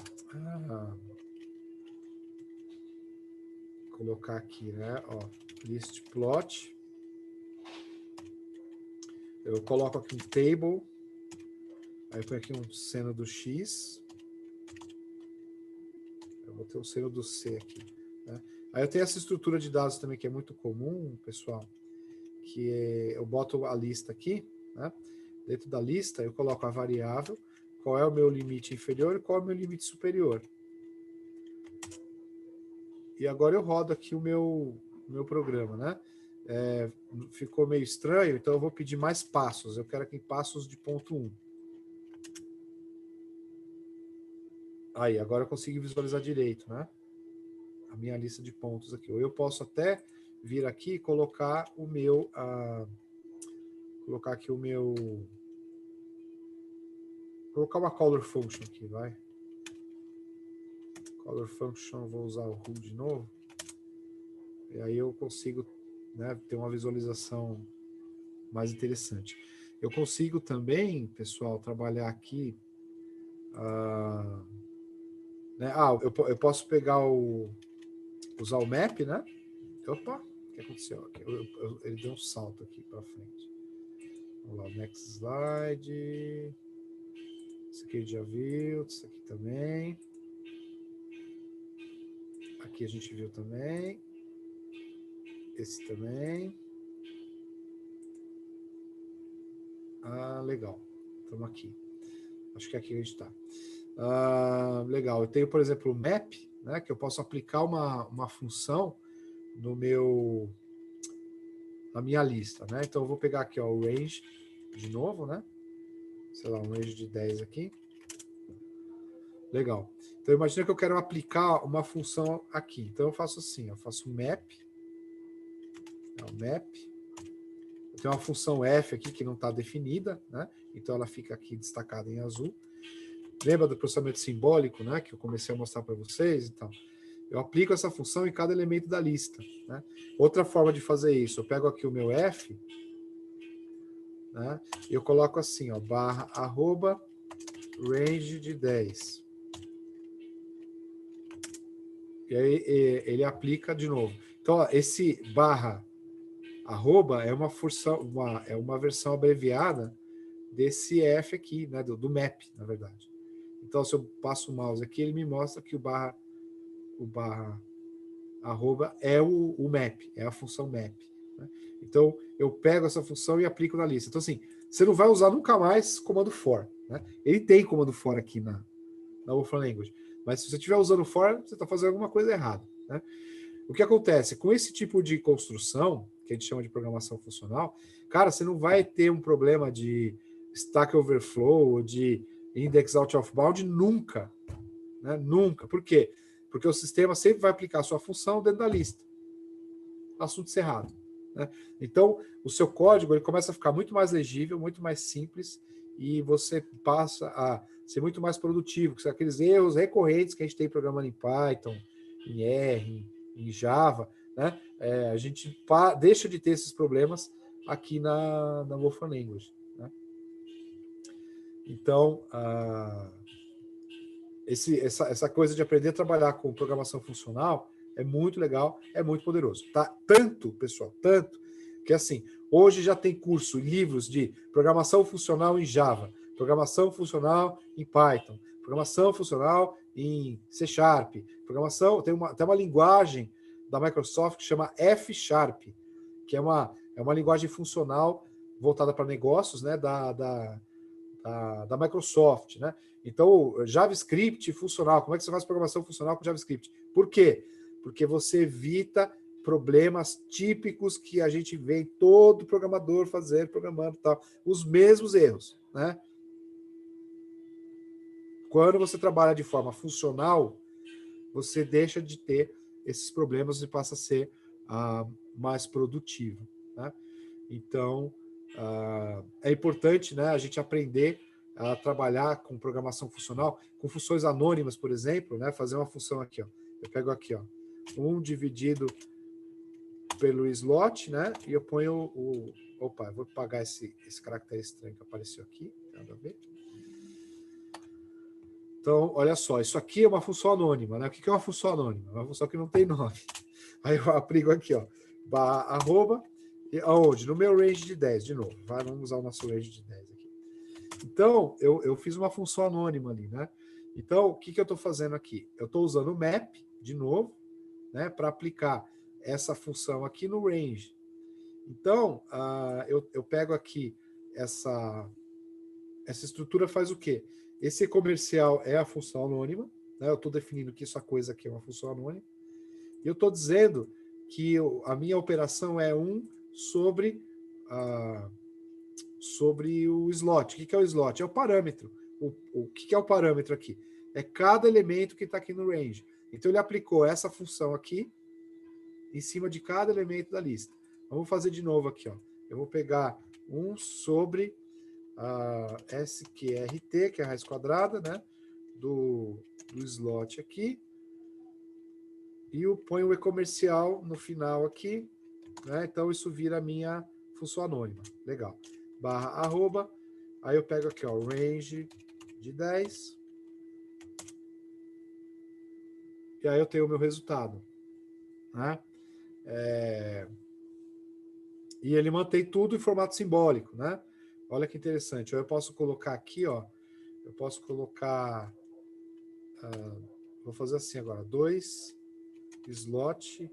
colocar aqui, né? Ó, list plot. Eu coloco aqui um table. Aí eu ponho aqui um seno do X. Eu vou ter o seno do C aqui. Né? Aí eu tenho essa estrutura de dados também que é muito comum, pessoal, que eu boto a lista aqui, né? Dentro da lista eu coloco a variável, qual é o meu limite inferior e qual é o meu limite superior. E agora eu rodo aqui o meu programa, né? Ficou meio estranho, então eu vou pedir mais passos. Eu quero aqui passos de ponto 1. Aí, agora eu consigo visualizar direito, né? A minha lista de pontos aqui. Ou eu posso até vir aqui e colocar o meu... colocar aqui o meu... Colocar uma color function aqui, vai. Color function, vou usar o who de novo. E aí eu consigo, né, ter uma visualização mais interessante. Eu consigo também, pessoal, trabalhar aqui... né? Eu posso pegar usar o map, né? Opa, o que aconteceu aqui? Ele deu um salto aqui para frente. Vamos lá, next slide. Esse aqui a gente já viu, esse aqui também. Aqui a gente viu também. Esse também. Ah, legal. Estamos aqui. Acho que é aqui que a gente está. Legal. Eu tenho, por exemplo, o map, né, que eu posso aplicar uma função no na minha lista, né? Então eu vou pegar aqui, ó, o range de novo, né? Sei lá, um range de 10 aqui. Legal. Então imagina que eu quero aplicar uma função aqui. Então eu faço assim, eu faço map. Map. Eu tenho uma função f aqui que não está definida, né? Então ela fica aqui destacada em azul. Lembra do processamento simbólico, né? Que eu comecei a mostrar para vocês? Então, eu aplico essa função em cada elemento da lista, né? Outra forma de fazer isso, eu pego aqui o meu f, né? E eu coloco assim, ó, barra arroba range de 10. E aí ele aplica de novo. Então, ó, esse barra arroba é uma função, é uma versão abreviada desse f aqui, né? Do map, na verdade. Então, se eu passo o mouse aqui, ele me mostra que o barra arroba é o map, é a função map. Né? Então, eu pego essa função e aplico na lista. Então, assim, você não vai usar nunca mais comando for. Né? Ele tem comando for aqui na Wolfram Language. Mas se você estiver usando for, você está fazendo alguma coisa errada. Né? O que acontece? Com esse tipo de construção, que a gente chama de programação funcional, cara, você não vai ter um problema de Stack Overflow ou de Index Out of Bound nunca. Né? Nunca. Por quê? Porque o sistema sempre vai aplicar a sua função dentro da lista. Assunto encerrado. Né? Então, o seu código ele começa a ficar muito mais legível, muito mais simples, e você passa a ser muito mais produtivo, que são aqueles erros recorrentes que a gente tem programando em Python, em R, em Java, né? A gente deixa de ter esses problemas aqui na Wolfram Language. Né? Então, essa coisa de aprender a trabalhar com programação funcional é muito legal, é muito poderoso. Tá? Tanto, pessoal, tanto, que assim, hoje já tem curso, livros de programação funcional em Java, programação funcional em Python, programação funcional em C Sharp, programação, tem uma linguagem da Microsoft que chama F Sharp, que é uma linguagem funcional voltada para negócios, né, da Microsoft, né? Então, JavaScript funcional, como é que você faz programação funcional com JavaScript? Por quê? Porque você evita problemas típicos que a gente vê em todo programador programando e tal, os mesmos erros, né? Quando você trabalha de forma funcional, você deixa de ter esses problemas e passa a ser mais produtivo, né? Então, é importante, né, a gente aprender a trabalhar com programação funcional, com funções anônimas, por exemplo, né, fazer uma função aqui, ó. Eu pego aqui, ó, 1 dividido pelo slot, né, e eu ponho opa, eu vou apagar esse caractere estranho que apareceu aqui, nada a ver. Então, olha só, isso aqui é uma função anônima, né? O que é uma função anônima? Uma função que não tem nome. Aí eu aplico aqui, ó, arroba, aonde? No meu range de 10, de novo. Vamos usar o nosso range de 10 aqui. Então, eu fiz uma função anônima ali, né? Então, o que eu estou fazendo aqui? Eu estou usando o map, de novo, né, para aplicar essa função aqui no range. Então, eu pego aqui essa estrutura faz o quê? Esse comercial é a função anônima, né? Eu estou definindo que essa coisa aqui é uma função anônima, e eu estou dizendo que a minha operação é 1 sobre o slot. O que é o slot? É o parâmetro. O que é o parâmetro aqui? É cada elemento que está aqui no range. Então, ele aplicou essa função aqui em cima de cada elemento da lista. Vamos fazer de novo aqui. Ó. Eu vou pegar 1 sobre SQRT, que é a raiz quadrada, né, do slot aqui, e eu ponho o e-comercial no final aqui, né, então isso vira a minha função anônima. Legal. Barra arroba, aí eu pego aqui, ó, range de 10, e aí eu tenho o meu resultado. Né? E ele mantém tudo em formato simbólico, né? Olha que interessante. Eu posso colocar aqui, ó, eu posso colocar, vou fazer assim agora, 2 slot,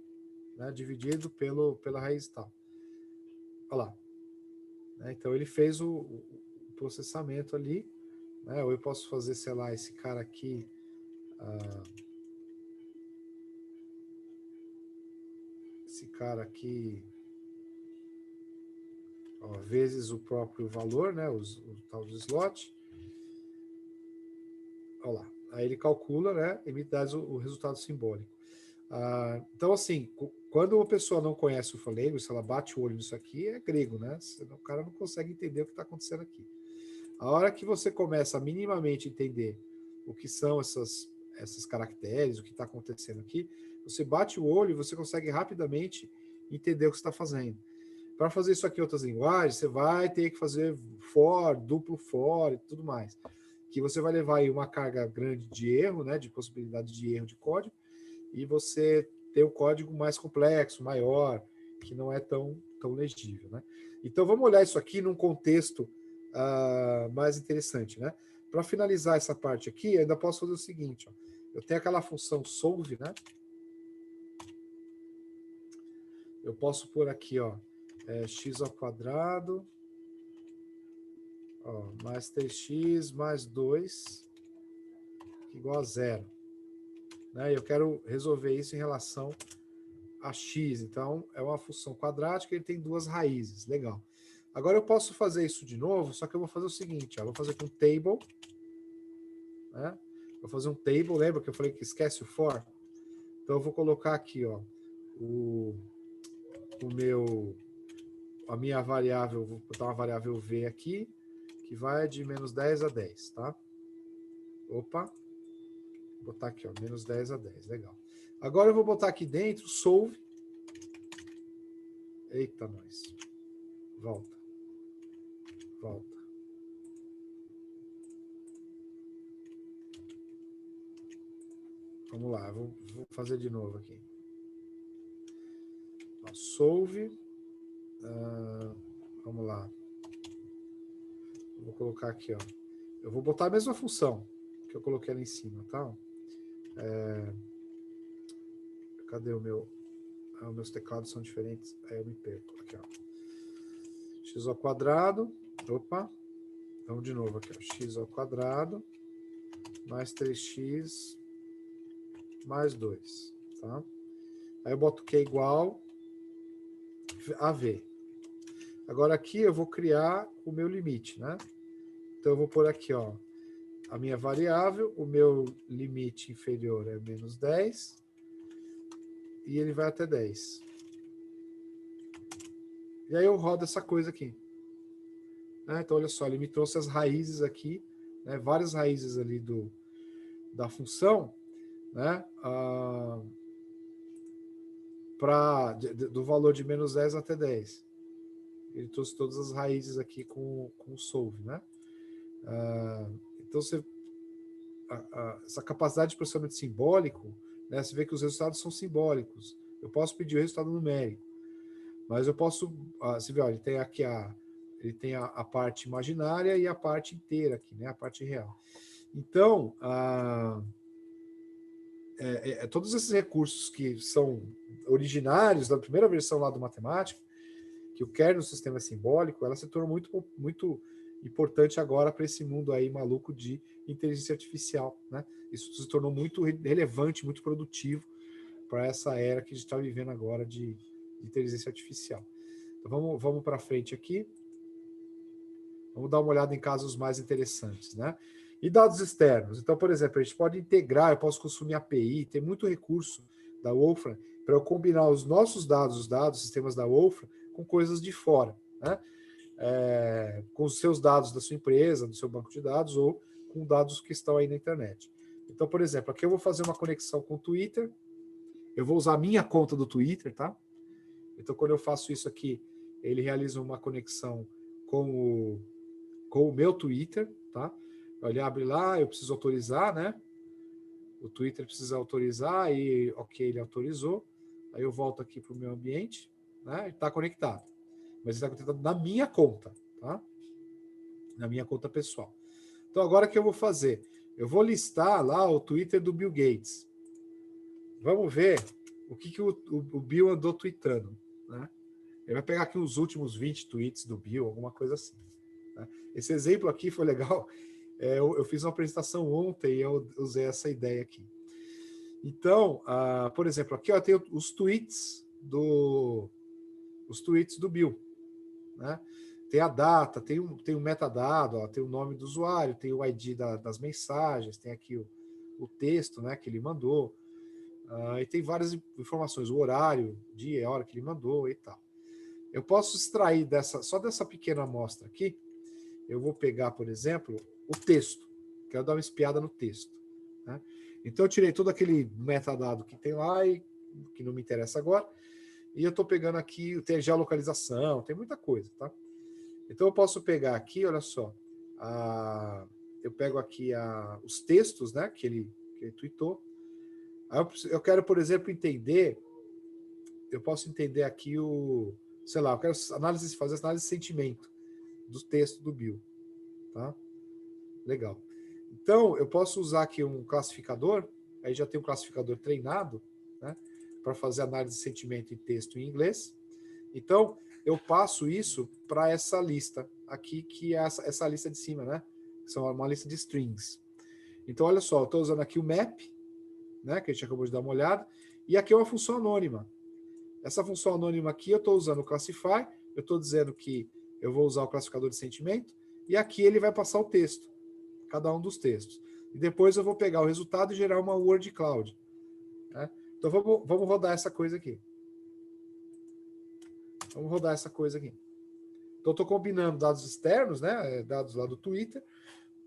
né, dividido pela raiz tal. Olha lá. Né, então ele fez o processamento ali, né, ou eu posso fazer, sei lá, esse cara aqui, ó, vezes o próprio valor, né, o tal do slot. Olha lá. Aí ele calcula, né, e me dá o resultado simbólico. Então, assim, quando uma pessoa não conhece o Falego, se ela bate o olho nisso aqui, é grego, né? O cara não consegue entender o que está acontecendo aqui. A hora que você começa a minimamente entender o que são essas caracteres, o que está acontecendo aqui, você bate o olho e você consegue rapidamente entender o que você está fazendo. Para fazer isso aqui em outras linguagens, você vai ter que fazer for, duplo for e tudo mais. Que você vai levar aí uma carga grande de erro, né, de possibilidade de erro de código, e você ter um código mais complexo, maior, que não é tão legível, né? Então vamos olhar isso aqui num contexto mais interessante, né? Para finalizar essa parte aqui, eu ainda posso fazer o seguinte, ó. Eu tenho aquela função solve, né? Eu posso pôr aqui, ó, x ao quadrado, ó, mais 3x mais 2, igual a 0. Né? Eu quero resolver isso em relação a x. Então, é uma função quadrática, ele tem 2 raízes. Legal. Agora eu posso fazer isso de novo, só que eu vou fazer o seguinte, ó, vou fazer com table, né? Vou fazer um table, lembra que eu falei que esquece o for? Então eu vou colocar aqui, ó, a minha variável, vou botar uma variável v aqui, que vai de menos 10 a 10, tá? Opa, vou botar aqui, ó, menos 10 a 10, legal. Agora eu vou botar aqui dentro, solve. Eita, nós. Volta. Volta. Vamos lá, vou fazer de novo aqui. Ó, solve. Vamos lá. Vou colocar aqui, ó. Eu vou botar a mesma função que eu coloquei ali em cima, tá? Cadê o meu... os meus teclados são diferentes, aí eu me perco. Aqui, ó. X ao quadrado. Opa. Vamos de novo aqui, ó. X ao quadrado mais 3x mais 2, tá? Aí eu boto Q igual a V. Agora aqui eu vou criar o meu limite, né? Então eu vou pôr aqui, ó, a minha variável, o meu limite inferior é menos 10 e ele vai até 10. E aí eu rodo essa coisa aqui. Né? Então olha só, ele me trouxe as raízes aqui, né? Várias raízes ali da função, né? Do valor de menos 10 até 10. Ele trouxe todas as raízes aqui com o solve, né? Então, essa capacidade de processamento simbólico, né, você vê que os resultados são simbólicos. Eu posso pedir o resultado numérico, mas eu posso... você vê, ó, ele tem aqui ele tem a parte imaginária e a parte inteira aqui, né, a parte real. Então, todos esses recursos que são originários da primeira versão lá do matemática, que o kernel do sistema é simbólico, ela se tornou muito importante agora para esse mundo aí maluco de inteligência artificial, né? Isso se tornou muito relevante, muito produtivo para essa era que a gente está vivendo agora de inteligência artificial. Então vamos para frente aqui. Vamos dar uma olhada em casos mais interessantes, né? E dados externos. Então, por exemplo, a gente pode integrar, eu posso consumir API, tem muito recurso da Wolfram para eu combinar os nossos dados, os sistemas da Wolfram, com coisas de fora, né? Com os seus dados da sua empresa, do seu banco de dados, ou com dados que estão aí na internet. Então, por exemplo, aqui eu vou fazer uma conexão com o Twitter, eu vou usar a minha conta do Twitter, tá? Então, quando eu faço isso aqui, ele realiza uma conexão com o meu Twitter, tá? Ele abre lá, eu preciso autorizar, né? O Twitter precisa autorizar, e ok, ele autorizou. Aí eu volto aqui para o meu ambiente, né? Ele está conectado. Mas ele está conectado na minha conta, tá? Na minha conta pessoal. Então, agora o que eu vou fazer? Eu vou listar lá o Twitter do Bill Gates. Vamos ver o que o Bill andou tweetando, né? Ele vai pegar aqui os últimos 20 tweets do Bill, alguma coisa assim, né? Esse exemplo aqui foi legal. Eu fiz uma apresentação ontem e eu usei essa ideia aqui. Então, por exemplo, aqui eu tenho os tweets do Bill, né? Tem a data, tem um metadado, ó, tem o nome do usuário, tem o ID das mensagens, tem aqui o texto, né, que ele mandou, e tem várias informações, o horário, dia e hora que ele mandou e tal. Eu posso extrair só dessa pequena amostra aqui, eu vou pegar, por exemplo, o texto, quero dar uma espiada no texto, né? Então eu tirei todo aquele metadado que tem lá, e que não me interessa agora, e eu estou pegando aqui, tem geolocalização, tem muita coisa, tá? Então eu posso pegar aqui, olha só, eu pego aqui os textos, né, que ele tweetou. Aí eu quero, por exemplo, eu posso entender aqui sei lá, eu quero fazer análise de sentimento do texto do Bill, tá? Legal. Então eu posso usar aqui um classificador, aí já tem um classificador treinado, né, para fazer análise de sentimento em texto em inglês. Então eu passo isso para essa lista aqui, que é essa lista de cima, né? São uma lista de strings. Então, olha só, eu estou usando aqui o map, né? Que a gente acabou de dar uma olhada, e aqui é uma função anônima. Essa função anônima aqui eu estou usando o classify, eu estou dizendo que eu vou usar o classificador de sentimento, e aqui ele vai passar o texto, cada um dos textos. E depois eu vou pegar o resultado e gerar uma word cloud, né? Então, vamos rodar essa coisa aqui. Vamos rodar essa coisa aqui. Então, estou combinando dados externos, né, dados lá do Twitter,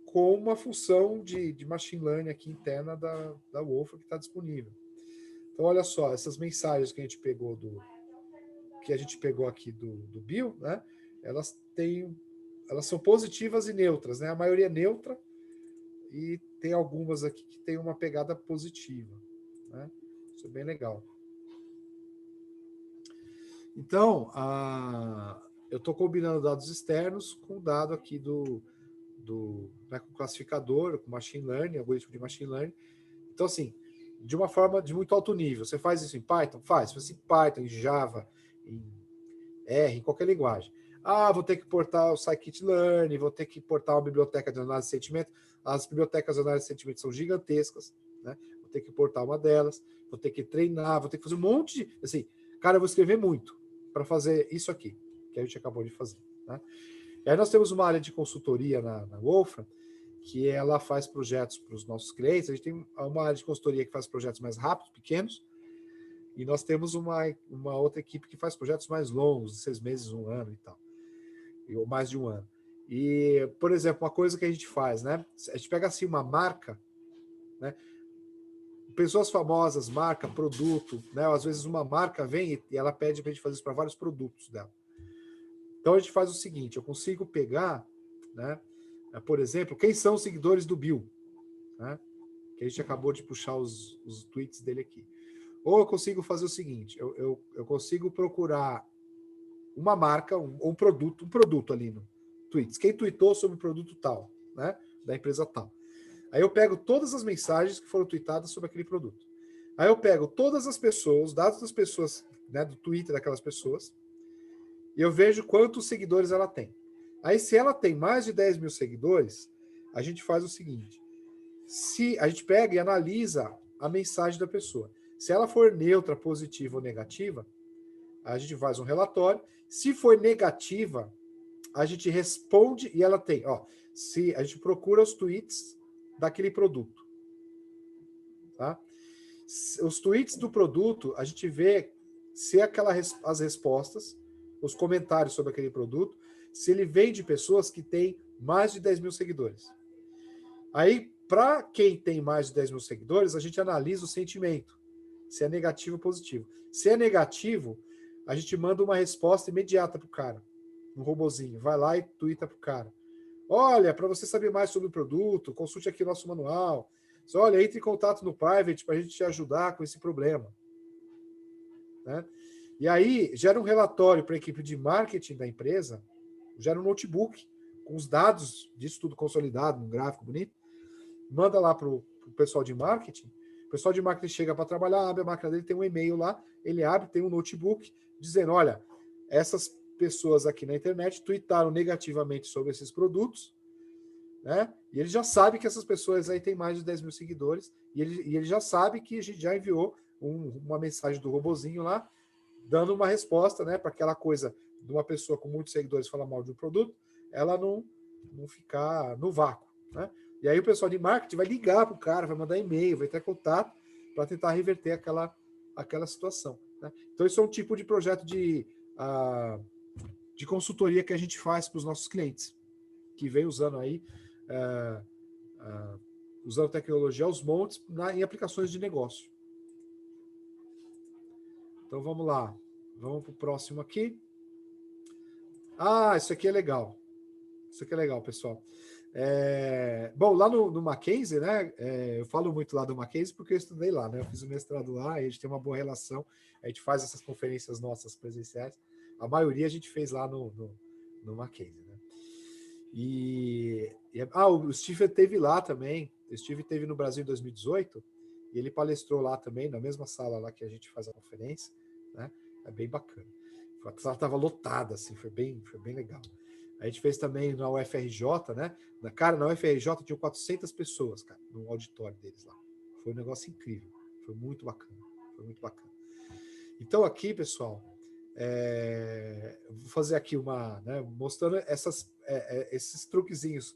com uma função de machine learning aqui interna da Wolfram que está disponível. Então, olha só, essas mensagens que a gente pegou aqui do Bill, né, elas são positivas e neutras, né? A maioria é neutra e tem algumas aqui que tem uma pegada positiva, né? Isso é bem legal. Então, eu estou combinando dados externos com o dado aqui né, com classificador, com machine learning, algoritmo de machine learning. Então, assim, de uma forma de muito alto nível. Você faz isso em Python? Faz. Faz em Python, em Java, em R, em qualquer linguagem. Vou ter que portar o scikit-learn, vou ter que portar uma biblioteca de análise de sentimento. As bibliotecas de análise de sentimento são gigantescas, né? Vou ter que portar uma delas, vou ter que treinar, vou ter que fazer um monte de... Assim, cara, eu vou escrever muito para fazer isso aqui, que a gente acabou de fazer, né? E aí nós temos uma área de consultoria na Wolfram, que ela faz projetos para os nossos clientes. A gente tem uma área de consultoria que faz projetos mais rápidos, pequenos, e nós temos uma outra equipe que faz projetos mais longos, de 6 meses, 1 ano e tal, ou mais de 1 ano. E, por exemplo, uma coisa que a gente faz, né? A gente pega assim uma marca, né? Pessoas famosas, marca, produto, né? Às vezes uma marca vem e ela pede para a gente fazer isso para vários produtos dela. Então a gente faz o seguinte, eu consigo pegar, né, por exemplo, quem são os seguidores do Bill, né, que a gente acabou de puxar os tweets dele aqui. Ou eu consigo fazer o seguinte, eu consigo procurar uma marca, um produto ali no tweets. Quem tweetou sobre o produto tal, né, da empresa tal. Aí eu pego todas as mensagens que foram tweetadas sobre aquele produto. Aí eu pego todas as pessoas, dados das pessoas, né, do Twitter daquelas pessoas, e eu vejo quantos seguidores ela tem. Aí, se ela tem mais de 10 mil seguidores, a gente faz o seguinte, se a gente pega e analisa a mensagem da pessoa. Se ela for neutra, positiva ou negativa, a gente faz um relatório. Se for negativa, a gente responde e ela tem, se a gente procura os tweets daquele produto, tá? Os tweets do produto, a gente vê se as respostas, os comentários sobre aquele produto, se ele vem de pessoas que têm mais de 10 mil seguidores. Aí, para quem tem mais de 10 mil seguidores, a gente analisa o sentimento, se é negativo ou positivo. Se é negativo, a gente manda uma resposta imediata para o cara, um robozinho, vai lá e tuita para o cara. Olha, para você saber mais sobre o produto, consulte aqui o nosso manual. Olha, entre em contato no private para a gente te ajudar com esse problema, né? E aí, gera um relatório para a equipe de marketing da empresa, gera um notebook com os dados disso tudo consolidado, num gráfico bonito, manda lá para o pessoal de marketing. O pessoal de marketing chega para trabalhar, abre a máquina dele, tem um e-mail lá, ele abre, tem um notebook, dizendo, olha, essas pessoas aqui na internet tweetaram negativamente sobre esses produtos, né? E ele já sabe que essas pessoas aí têm mais de 10 mil seguidores, e ele já sabe que a gente já enviou uma mensagem do robozinho lá, dando uma resposta, né, para aquela coisa de uma pessoa com muitos seguidores falar mal de um produto, ela não ficar no vácuo, né? E aí o pessoal de marketing vai ligar para o cara, vai mandar e-mail, vai ter contato para tentar reverter aquela situação, né? Então isso é um tipo de projeto de consultoria que a gente faz para os nossos clientes, que vem usando aí usando tecnologia aos montes em aplicações de negócio. Então vamos lá, vamos para o próximo aqui. Isso aqui é legal. Isso aqui é legal, pessoal. Bom, lá no Mackenzie, né? Eu falo muito lá do Mackenzie porque eu estudei lá, né? Eu fiz o mestrado lá, a gente tem uma boa relação, a gente faz essas conferências nossas presenciais. A maioria a gente fez lá no Mackenzie, né? O Steve esteve lá também. O Steve esteve no Brasil em 2018 e ele palestrou lá também, na mesma sala lá que a gente faz a conferência, né? É bem bacana. A sala estava lotada, assim, foi bem legal. A gente fez também na UFRJ, né? Na UFRJ tinha 400 pessoas, cara, no auditório deles lá. Foi um negócio incrível. Foi muito bacana. Foi muito bacana. Então aqui, pessoal, vou fazer aqui mostrando esses truquezinhos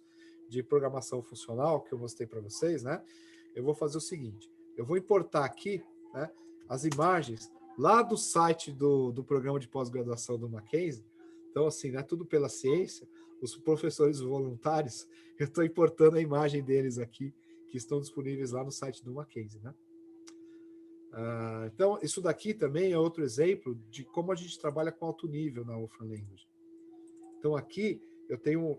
de programação funcional que eu mostrei para vocês, né? Eu vou fazer o seguinte, eu vou importar aqui, né, as imagens lá do site do programa de pós-graduação do Mackenzie. Então, assim, né, tudo pela ciência, os professores voluntários, eu estou importando a imagem deles aqui, que estão disponíveis lá no site do Mackenzie, né? Então, isso daqui também é outro exemplo de como a gente trabalha com alto nível na Wolfram Language. Então, aqui eu tenho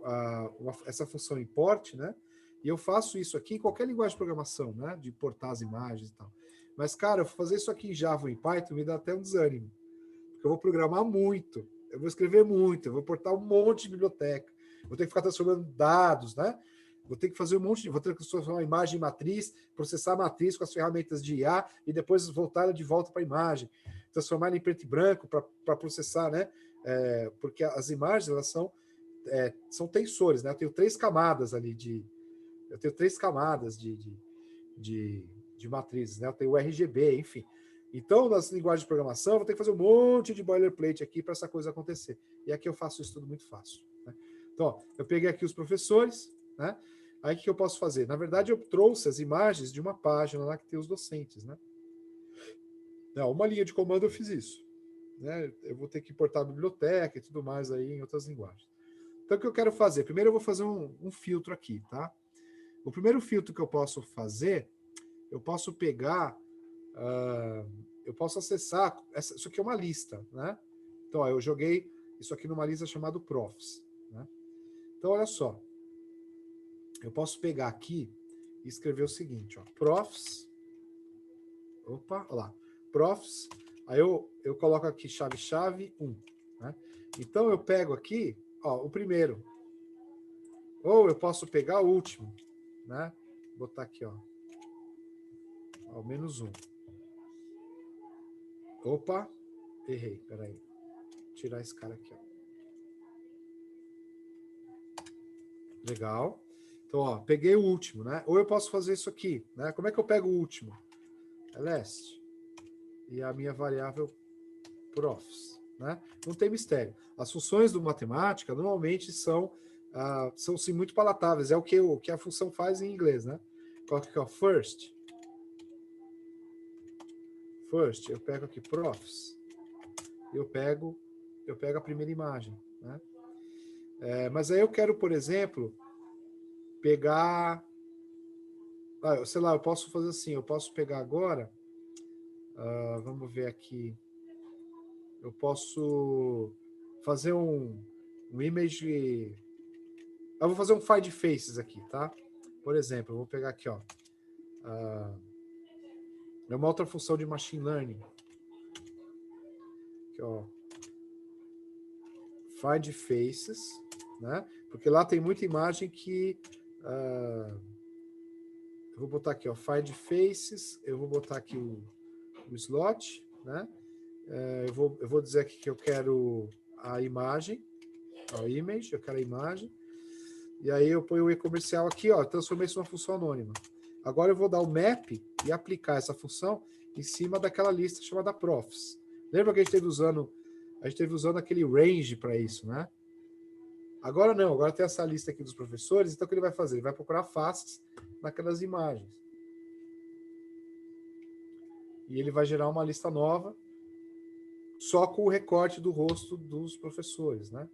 essa função import, né? E eu faço isso aqui em qualquer linguagem de programação, né? De importar as imagens e tal. Mas, cara, eu fazer isso aqui em Java ou em Python me dá até um desânimo. Porque eu vou programar muito, eu vou escrever muito, eu vou importar um monte de biblioteca, vou ter que ficar transformando dados, né? Vou ter que fazer vou ter que transformar uma imagem em matriz, processar a matriz com as ferramentas de IA e depois voltar ela de volta para a imagem, transformar ela em preto e branco para processar, né? Porque as imagens, elas são tensores, né? Eu tenho 3 camadas ali de matrizes, né? Eu tenho o RGB, enfim. Então, nas linguagens de programação, eu vou ter que fazer um monte de boilerplate aqui para essa coisa acontecer. E aqui eu faço isso tudo muito fácil, né? Então, ó, eu peguei aqui os professores, né? Aí o que eu posso fazer? Na verdade, eu trouxe as imagens de uma página lá que tem os docentes, né? Não, uma linha de comando eu fiz isso, né? Eu vou ter que importar a biblioteca e tudo mais aí em outras linguagens. Então, o que eu quero fazer? Primeiro, eu vou fazer um filtro aqui, tá? O primeiro filtro que eu posso fazer, eu posso pegar, eu posso acessar, isso aqui é uma lista, né? Então, ó, eu joguei isso aqui numa lista chamada Profs, né? Então, olha só, eu posso pegar aqui e escrever o seguinte, ó, Profs, olha lá, Profs, aí eu coloco aqui chave 1, né? Então, eu pego aqui, ó, o primeiro, ou eu posso pegar o último, né? Vou botar aqui, ó, -1. Opa, errei, peraí. Vou tirar esse cara aqui, ó. Legal. Então, ó, peguei o último, né? Ou eu posso fazer isso aqui, né? Como é que eu pego o último? Last. E a minha variável profs, né? Não tem mistério. As funções do matemática normalmente são sim muito palatáveis. É o que a função faz em inglês, né? Coloca aqui, ó, first. First, eu pego aqui profs. Eu pego a primeira imagem, né? Mas aí eu quero, por exemplo, pegar, sei lá, eu posso fazer assim, eu posso pegar agora, vamos ver aqui, eu posso fazer um image, eu vou fazer um find faces aqui, tá? Por exemplo, eu vou pegar aqui, ó, é uma outra função de machine learning, aqui, ó, find faces, né? Porque lá tem muita imagem que... eu vou botar aqui, ó, Find Faces, eu vou botar aqui o slot, né? Eu vou dizer aqui que eu quero a imagem, a image, eu quero a imagem, e aí eu ponho o e-comercial aqui, ó, transformei isso numa função anônima. Agora eu vou dar o map e aplicar essa função em cima daquela lista chamada profs. Lembra que a gente teve usando aquele range para isso, né? Agora não, agora tem essa lista aqui dos professores, então o que ele vai fazer? Ele vai procurar faces naquelas imagens. E ele vai gerar uma lista nova, só com o recorte do rosto dos professores, né?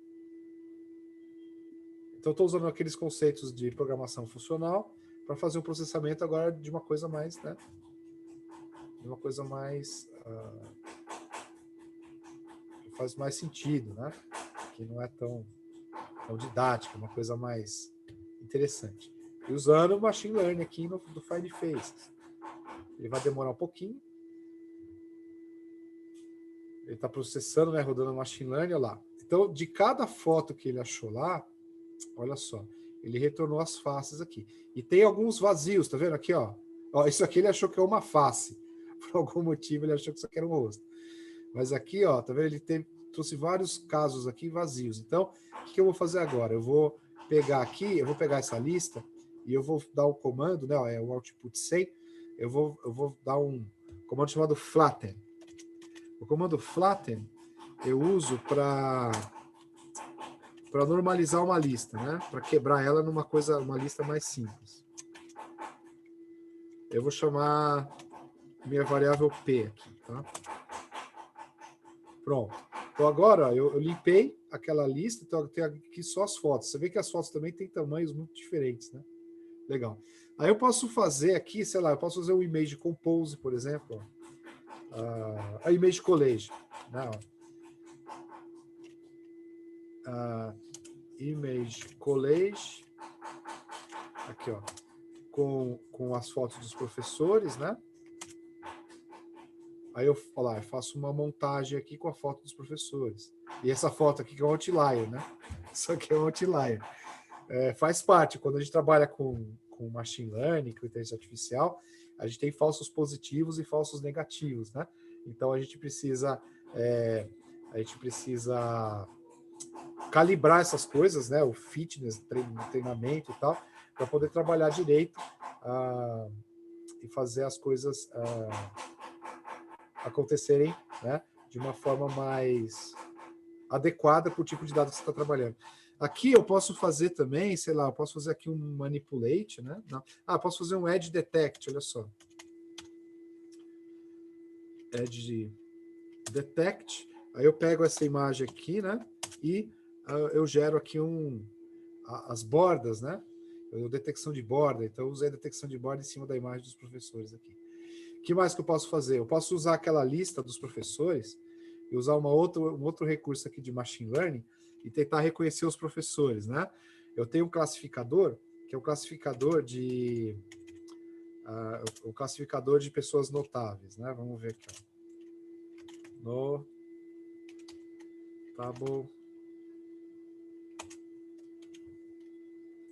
Então, estou usando aqueles conceitos de programação funcional para fazer o processamento agora de uma coisa mais, né? De uma coisa mais... que faz mais sentido, né? Que não é tão didática, uma coisa mais interessante. E usando o Machine Learning aqui do Find Faces. Ele vai demorar um pouquinho. Ele está processando, né? Rodando o Machine Learning, olha lá. Então, de cada foto que ele achou lá, olha só, ele retornou as faces aqui. E tem alguns vazios, tá vendo aqui, ó? Ó, isso aqui ele achou que é uma face. Por algum motivo ele achou que isso aqui era um rosto. Mas aqui, ó, tá vendo? Ele trouxe vários casos aqui vazios. Então, o que eu vou fazer agora? Eu vou pegar aqui, eu vou pegar essa lista e eu vou dar o comando, né? Ó, é o output 100. Eu vou dar um comando chamado flatten. O comando flatten eu uso para normalizar uma lista, né? Para quebrar ela numa uma lista mais simples. Eu vou chamar minha variável P aqui, tá? Pronto. Então agora eu limpei aquela lista, então tem aqui só as fotos. Você vê que as fotos também têm tamanhos muito diferentes, né? Legal. Aí eu posso fazer aqui, sei lá, eu posso fazer o Image Compose, por exemplo, ó. A Image Collage, né? Image Collage, aqui, ó, com as fotos dos professores, né? Aí eu faço uma montagem aqui com a foto dos professores. E essa foto aqui que é um outlier, né? Isso aqui é um outlier. Faz parte, quando a gente trabalha com machine learning, com inteligência artificial, a gente tem falsos positivos e falsos negativos, né? Então a gente precisa calibrar essas coisas, né? O fitness, treinamento e tal, para poder trabalhar direito e fazer as coisas acontecerem, né, de uma forma mais adequada para o tipo de dados que você está trabalhando. Aqui eu posso fazer também, sei lá, eu posso fazer aqui um manipulate, né? Não. Posso fazer um edge detect, olha só. Edge detect. Aí eu pego essa imagem aqui, né? E eu gero aqui as bordas, né? Detecção de borda. Então eu usei a detecção de borda em cima da imagem dos professores aqui. O que mais que eu posso fazer? Eu posso usar aquela lista dos professores e usar um outro recurso aqui de Machine Learning e tentar reconhecer os professores, né? Eu tenho um classificador, que é o classificador de pessoas notáveis, né? Vamos ver aqui, ó. Notable.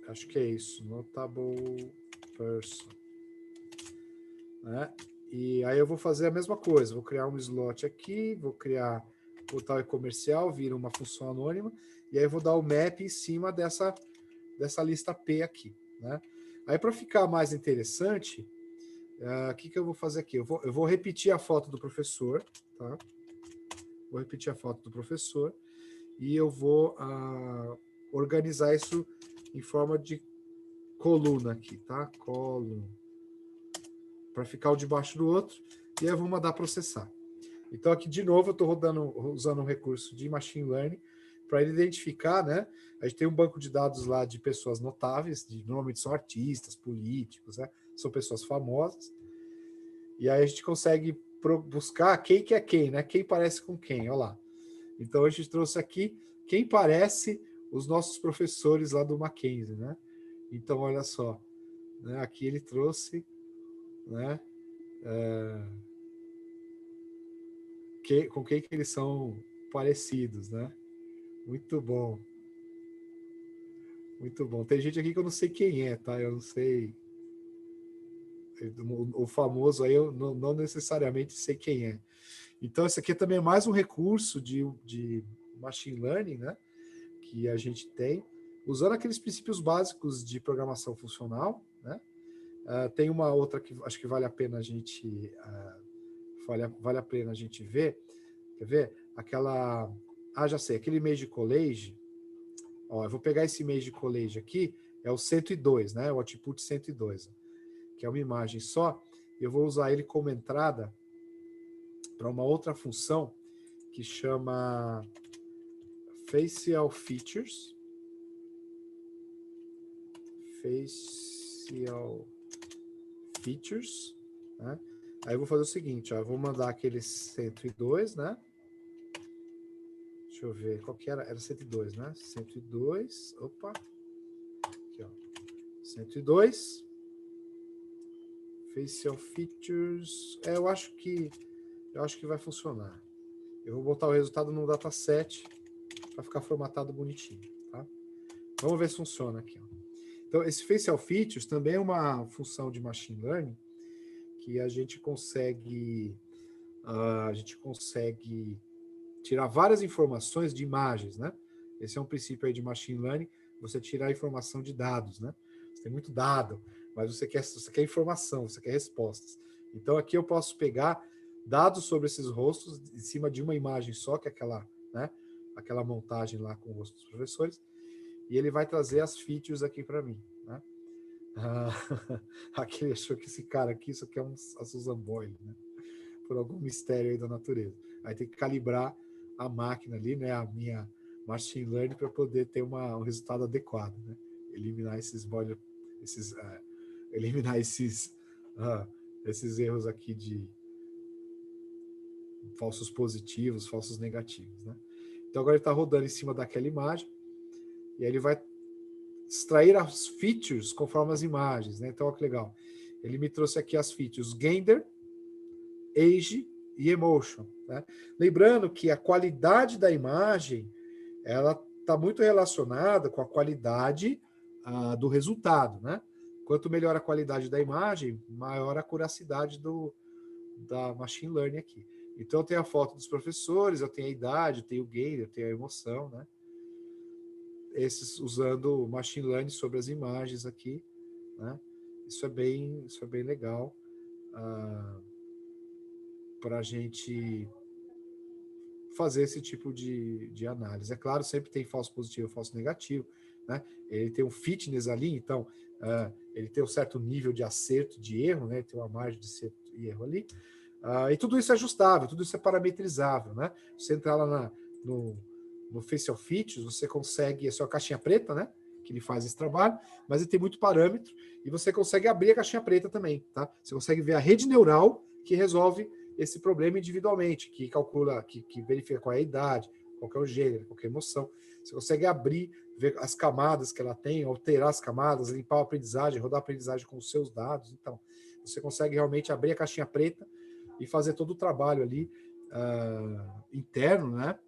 Acho que é isso. Notable person. Né? E aí eu vou fazer a mesma coisa. Vou criar um slot aqui, vou botar o e-comercial, vira uma função anônima, e aí eu vou dar o map em cima dessa lista P aqui, né? Aí para ficar mais interessante, o que eu vou fazer aqui? Eu vou repetir a foto do professor, tá? Vou repetir a foto do professor e eu vou organizar isso em forma de coluna aqui, tá? Coluna. Para ficar um debaixo do outro, e aí eu vou mandar processar. Então aqui de novo eu estou usando um recurso de Machine Learning para ele identificar, né? A gente tem um banco de dados lá de pessoas notáveis, normalmente são artistas, políticos, né? São pessoas famosas. E aí a gente consegue buscar quem que é quem, né? Quem parece com quem, olha lá. Então a gente trouxe aqui quem parece os nossos professores lá do Mackenzie, né? Então olha só, né? Aqui ele trouxe, né? Com quem que eles são parecidos, né? Muito bom. Muito bom. Tem gente aqui que eu não sei quem é, tá? Eu não sei. O famoso aí eu não necessariamente sei quem é. Então, esse aqui também é mais um recurso de machine learning, né? Que a gente tem, usando aqueles princípios básicos de programação funcional, né? Tem uma outra que acho que vale a pena a gente vale a pena a gente ver. Quer ver? Aquela. Já sei, aquele mês de college. Ó, eu vou pegar esse mês de college aqui, é o 102, né? O output 102, que é uma imagem só. Eu vou usar ele como entrada para uma outra função que chama Facial Features. Facial Features, né? Aí eu vou fazer o seguinte, ó, eu vou mandar aquele 102, né? Deixa eu ver, qual que era? Era 102, né? 102, opa. Aqui, ó. 102. Facial Features. Eu acho que vai funcionar. Eu vou botar o resultado no dataset para ficar formatado bonitinho, tá? Vamos ver se funciona aqui, ó. Então, esse Facial Features também é uma função de Machine Learning que a gente consegue tirar várias informações de imagens, né? Esse é um princípio aí de Machine Learning, você tirar a informação de dados, né? Você tem muito dado, mas você quer informação, você quer respostas. Então, aqui eu posso pegar dados sobre esses rostos em cima de uma imagem só, que é aquela, né? Aquela montagem lá com o rosto dos professores, e ele vai trazer as features aqui para mim, né? Aqui ele achou que esse cara aqui, isso aqui é a Susan Boyle, né? Por algum mistério aí da natureza. Aí tem que calibrar a máquina ali, né? A minha machine learning para poder ter um resultado adequado, né? Eliminar esses boiler, eliminar esses erros aqui de falsos positivos, falsos negativos, né? Então agora ele está rodando em cima daquela imagem e aí ele vai extrair as features conforme as imagens, né? Então, olha que legal. Ele me trouxe aqui as features gender, age e emotion, né? Lembrando que a qualidade da imagem, ela está muito relacionada com a qualidade do resultado, né? Quanto melhor a qualidade da imagem, maior a curacidade da machine learning aqui. Então, eu tenho a foto dos professores, eu tenho a idade, eu tenho o gender, eu tenho a emoção, né? Esses usando machine learning sobre as imagens aqui, né? Isso é bem legal para a gente fazer esse tipo de análise. É claro, sempre tem falso positivo e falso negativo, né? Ele tem um fitness ali, então ele tem um certo nível de acerto, de erro, né? Tem uma margem de acerto e erro ali. E tudo isso é ajustável, tudo isso é parametrizável, né? Você entrar lá no Facial Features, você consegue, é só a caixinha preta, né? Que ele faz esse trabalho, mas ele tem muito parâmetro e você consegue abrir a caixinha preta também, tá? Você consegue ver a rede neural que resolve esse problema individualmente, que calcula, que verifica qual é a idade, qual é o gênero, qual é a emoção. Você consegue abrir, ver as camadas que ela tem, alterar as camadas, limpar a aprendizagem, rodar a aprendizagem com os seus dados. Então, você consegue realmente abrir a caixinha preta e fazer todo o trabalho ali interno, né?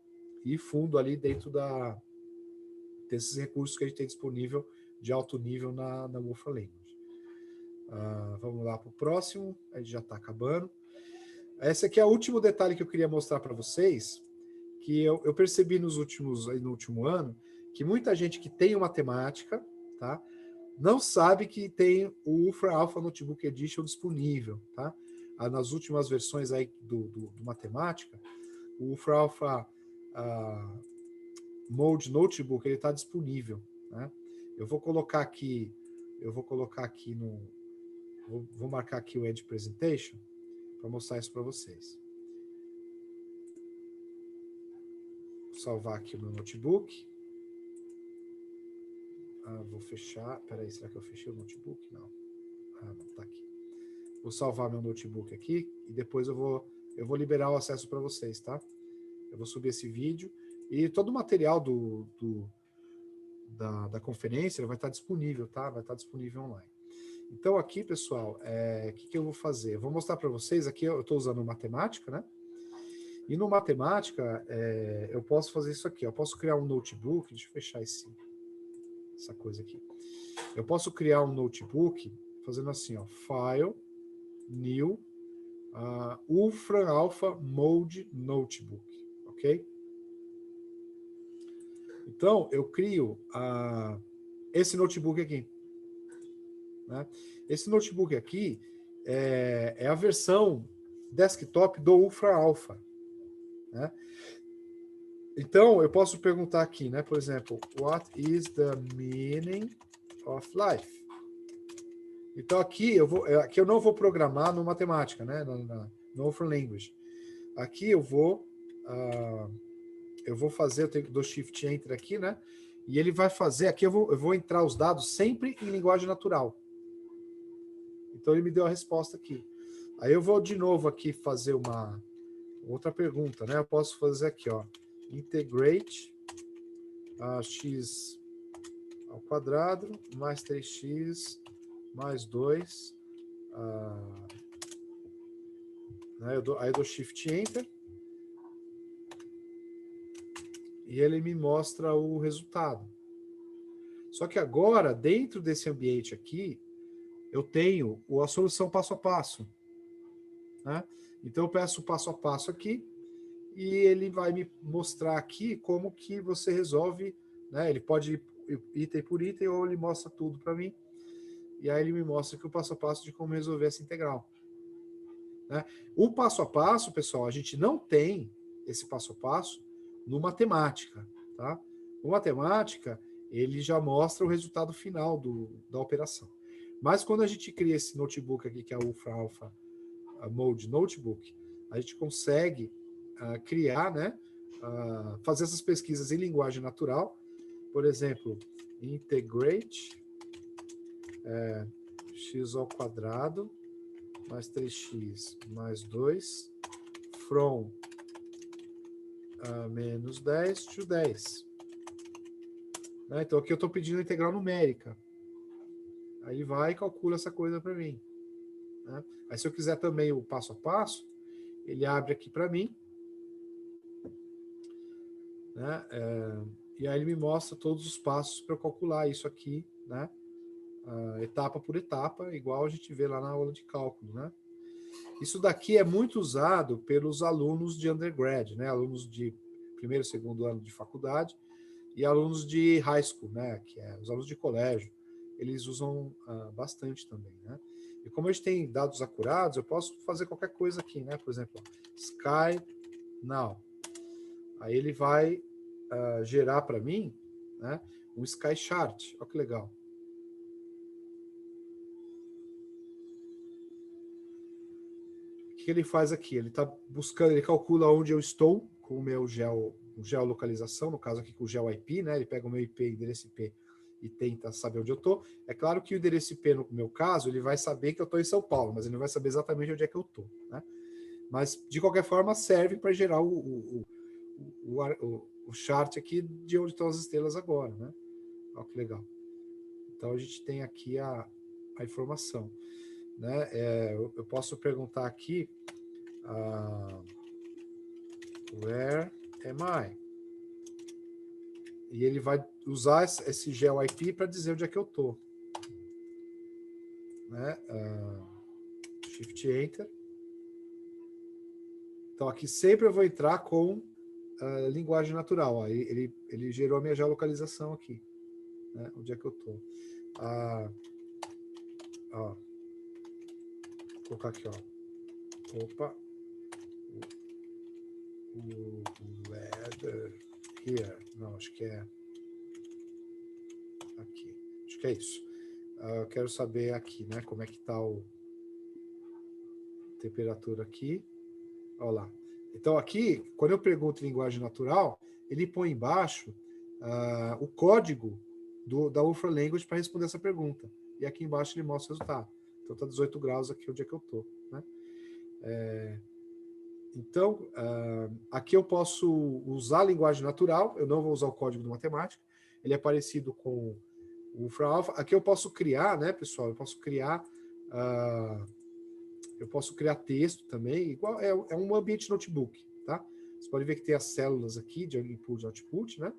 E fundo ali dentro desses recursos que a gente tem disponível de alto nível na Wolfram Language. Vamos lá para o próximo, a gente já está acabando. Esse aqui é o último detalhe que eu queria mostrar para vocês, que eu percebi no último ano, que muita gente que tem matemática, tá, não sabe que tem o Wolfram Alpha Notebook Edition disponível, tá? Nas últimas versões aí do matemática, o Wolfram Alpha Mode Notebook ele está disponível, né? Eu vou colocar aqui vou marcar aqui o End Presentation para mostrar isso para vocês. Vou salvar aqui o meu notebook. Vou fechar. Peraí, será que eu fechei o notebook? Não. Não, tá aqui. Vou salvar meu notebook aqui e depois eu vou liberar o acesso para vocês, tá? Eu vou subir esse vídeo e todo o material da conferência vai estar disponível, tá? Vai estar disponível online. Então aqui, pessoal, o que eu vou fazer? Eu vou mostrar para vocês, aqui eu estou usando matemática, né? E no matemática, eu posso fazer isso aqui, eu posso criar um notebook, deixa eu fechar esse essa coisa aqui. Eu posso criar um notebook fazendo assim, ó, File, New, Wolfram Alpha Mode Notebook, ok? Então, eu crio esse notebook aqui. Né? Esse notebook aqui é a versão desktop do Wolfram Alpha. Né? Então, eu posso perguntar aqui, né? Por exemplo, what is the meaning of life? Então, aqui eu não vou programar no matemática, né? No Wolfram Language. Aqui eu vou fazer, eu dou Shift Enter aqui, né? E ele vai fazer, aqui eu vou entrar os dados sempre em linguagem natural. Então ele me deu a resposta aqui. Aí eu vou de novo aqui fazer uma outra pergunta, né? Eu posso fazer aqui, ó, integrate x ao quadrado mais 3x mais 2. Né? Aí eu dou Shift Enter. E ele me mostra o resultado. Só que agora, dentro desse ambiente aqui, eu tenho a solução passo a passo. Né? Então eu peço o passo a passo aqui, e ele vai me mostrar aqui como que você resolve, né? Ele pode ir item por item, ou ele mostra tudo para mim, e aí ele me mostra aqui o passo a passo de como resolver essa integral. Né? O passo a passo, pessoal, a gente não tem esse passo a passo no matemática. Tá? No matemática, ele já mostra o resultado final da operação. Mas quando a gente cria esse notebook aqui, que é o Wolfram Alpha Mode Notebook, a gente consegue criar, né, fazer essas pesquisas em linguagem natural. Por exemplo, integrate x ao quadrado mais 3x mais 2 from menos 10 to 10. Né? Então aqui eu estou pedindo a integral numérica. Aí ele vai e calcula essa coisa para mim. Né? Aí se eu quiser também o passo a passo, ele abre aqui para mim. Né? E aí ele me mostra todos os passos para eu calcular isso aqui, né? Etapa por etapa, igual a gente vê lá na aula de cálculo. Né? Isso daqui é muito usado pelos alunos de undergrad, né? Alunos de primeiro e segundo ano de faculdade, e alunos de high school, né? Que é os alunos de colégio. Eles usam bastante também, né? E como a gente tem dados acurados, eu posso fazer qualquer coisa aqui, né? Por exemplo, Sky Now. Aí ele vai gerar para mim, né, um Sky Chart. Olha que legal. O que ele faz aqui? Ele está buscando, ele calcula onde eu estou com o meu geolocalização, no caso aqui com o GeoIP, né? Ele pega o meu IP, endereço IP, e tenta saber onde eu estou. É claro que o endereço IP, no meu caso, ele vai saber que eu estou em São Paulo, mas ele não vai saber exatamente onde é que eu estou. Né? Mas, de qualquer forma, serve para gerar o chart aqui de onde estão as estrelas agora. Né? Olha que legal. Então, a gente tem aqui a informação. Né? Eu posso perguntar aqui, where am I? E ele vai usar esse GeoIP para dizer onde é que eu estou. Né? Shift Enter. Então aqui sempre eu vou entrar com linguagem natural. Ó. Ele gerou a minha geolocalização aqui. Né? Onde é que eu estou? Vou colocar aqui, ó. Opa. Weather here. Não, acho que é aqui. Acho que é isso. Eu quero saber aqui, né? Como é que está a temperatura aqui. Olha lá. Então aqui, quando eu pergunto em linguagem natural, ele põe embaixo o código da Wolfram Language para responder essa pergunta. E aqui embaixo ele mostra o resultado. Então está 18 graus aqui onde é que eu estou. Né? Então, aqui eu posso usar a linguagem natural, eu não vou usar o código do matemática, ele é parecido com o Wolfram Alpha. Aqui eu posso criar, né, pessoal? Eu posso criar texto também, igual é um ambiente notebook, tá? Você pode ver que tem as células aqui de input e output, né?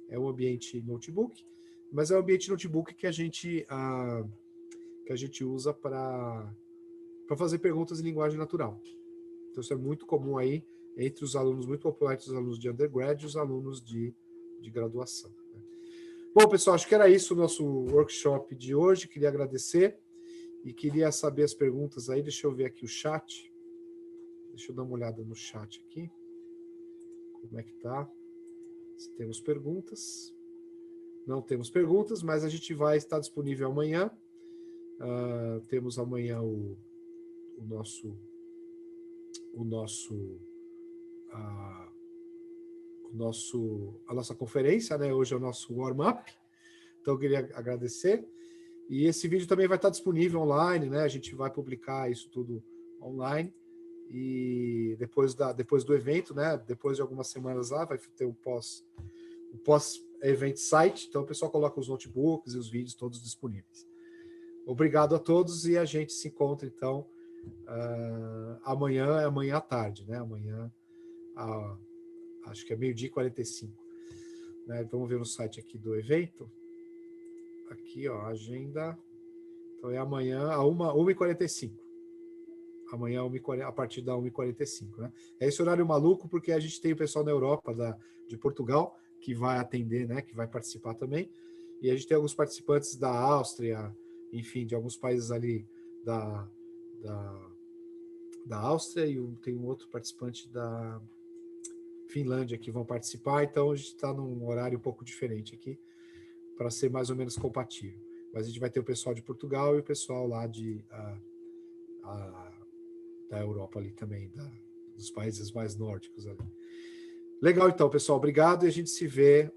É um ambiente notebook. mas é um ambiente notebook que a gente usa para fazer perguntas em linguagem natural. Então, isso é muito comum aí entre os alunos, muito popular entre os alunos de undergrad e os alunos de graduação. Né? Bom, pessoal, acho que era isso o nosso workshop de hoje. Queria agradecer e queria saber as perguntas aí. Deixa eu ver aqui o chat. Deixa eu dar uma olhada no chat aqui. Como é que tá? Se temos perguntas. Não temos perguntas, mas a gente vai estar disponível amanhã. Temos amanhã a nossa conferência, né? Hoje é o nosso warm-up. Então, eu queria agradecer. E esse vídeo também vai estar disponível online, né? A gente vai publicar isso tudo online. E depois do evento, né? Depois de algumas semanas lá, vai ter um pós-event site. Então, o pessoal coloca os notebooks e os vídeos todos disponíveis. Obrigado a todos e a gente se encontra, então, amanhã à tarde, né? Amanhã, acho que é 12h45. Né? Vamos ver no site aqui do evento. Aqui, ó, a agenda. Então, é amanhã a 1h45. Amanhã, a partir da 1h45. Né? É esse horário maluco, porque a gente tem o pessoal na Europa, de Portugal, que vai atender, né? Que vai participar também. E a gente tem alguns participantes da Áustria, enfim, de alguns países ali da Áustria, e tem um outro participante da Finlândia que vão participar, então a gente está num horário um pouco diferente aqui, para ser mais ou menos compatível. Mas a gente vai ter o pessoal de Portugal e o pessoal lá da Europa ali também, dos países mais nórdicos ali. Legal, então, pessoal, obrigado, e a gente se vê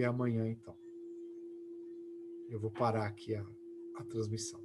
amanhã, então. Eu vou parar aqui a transmissão.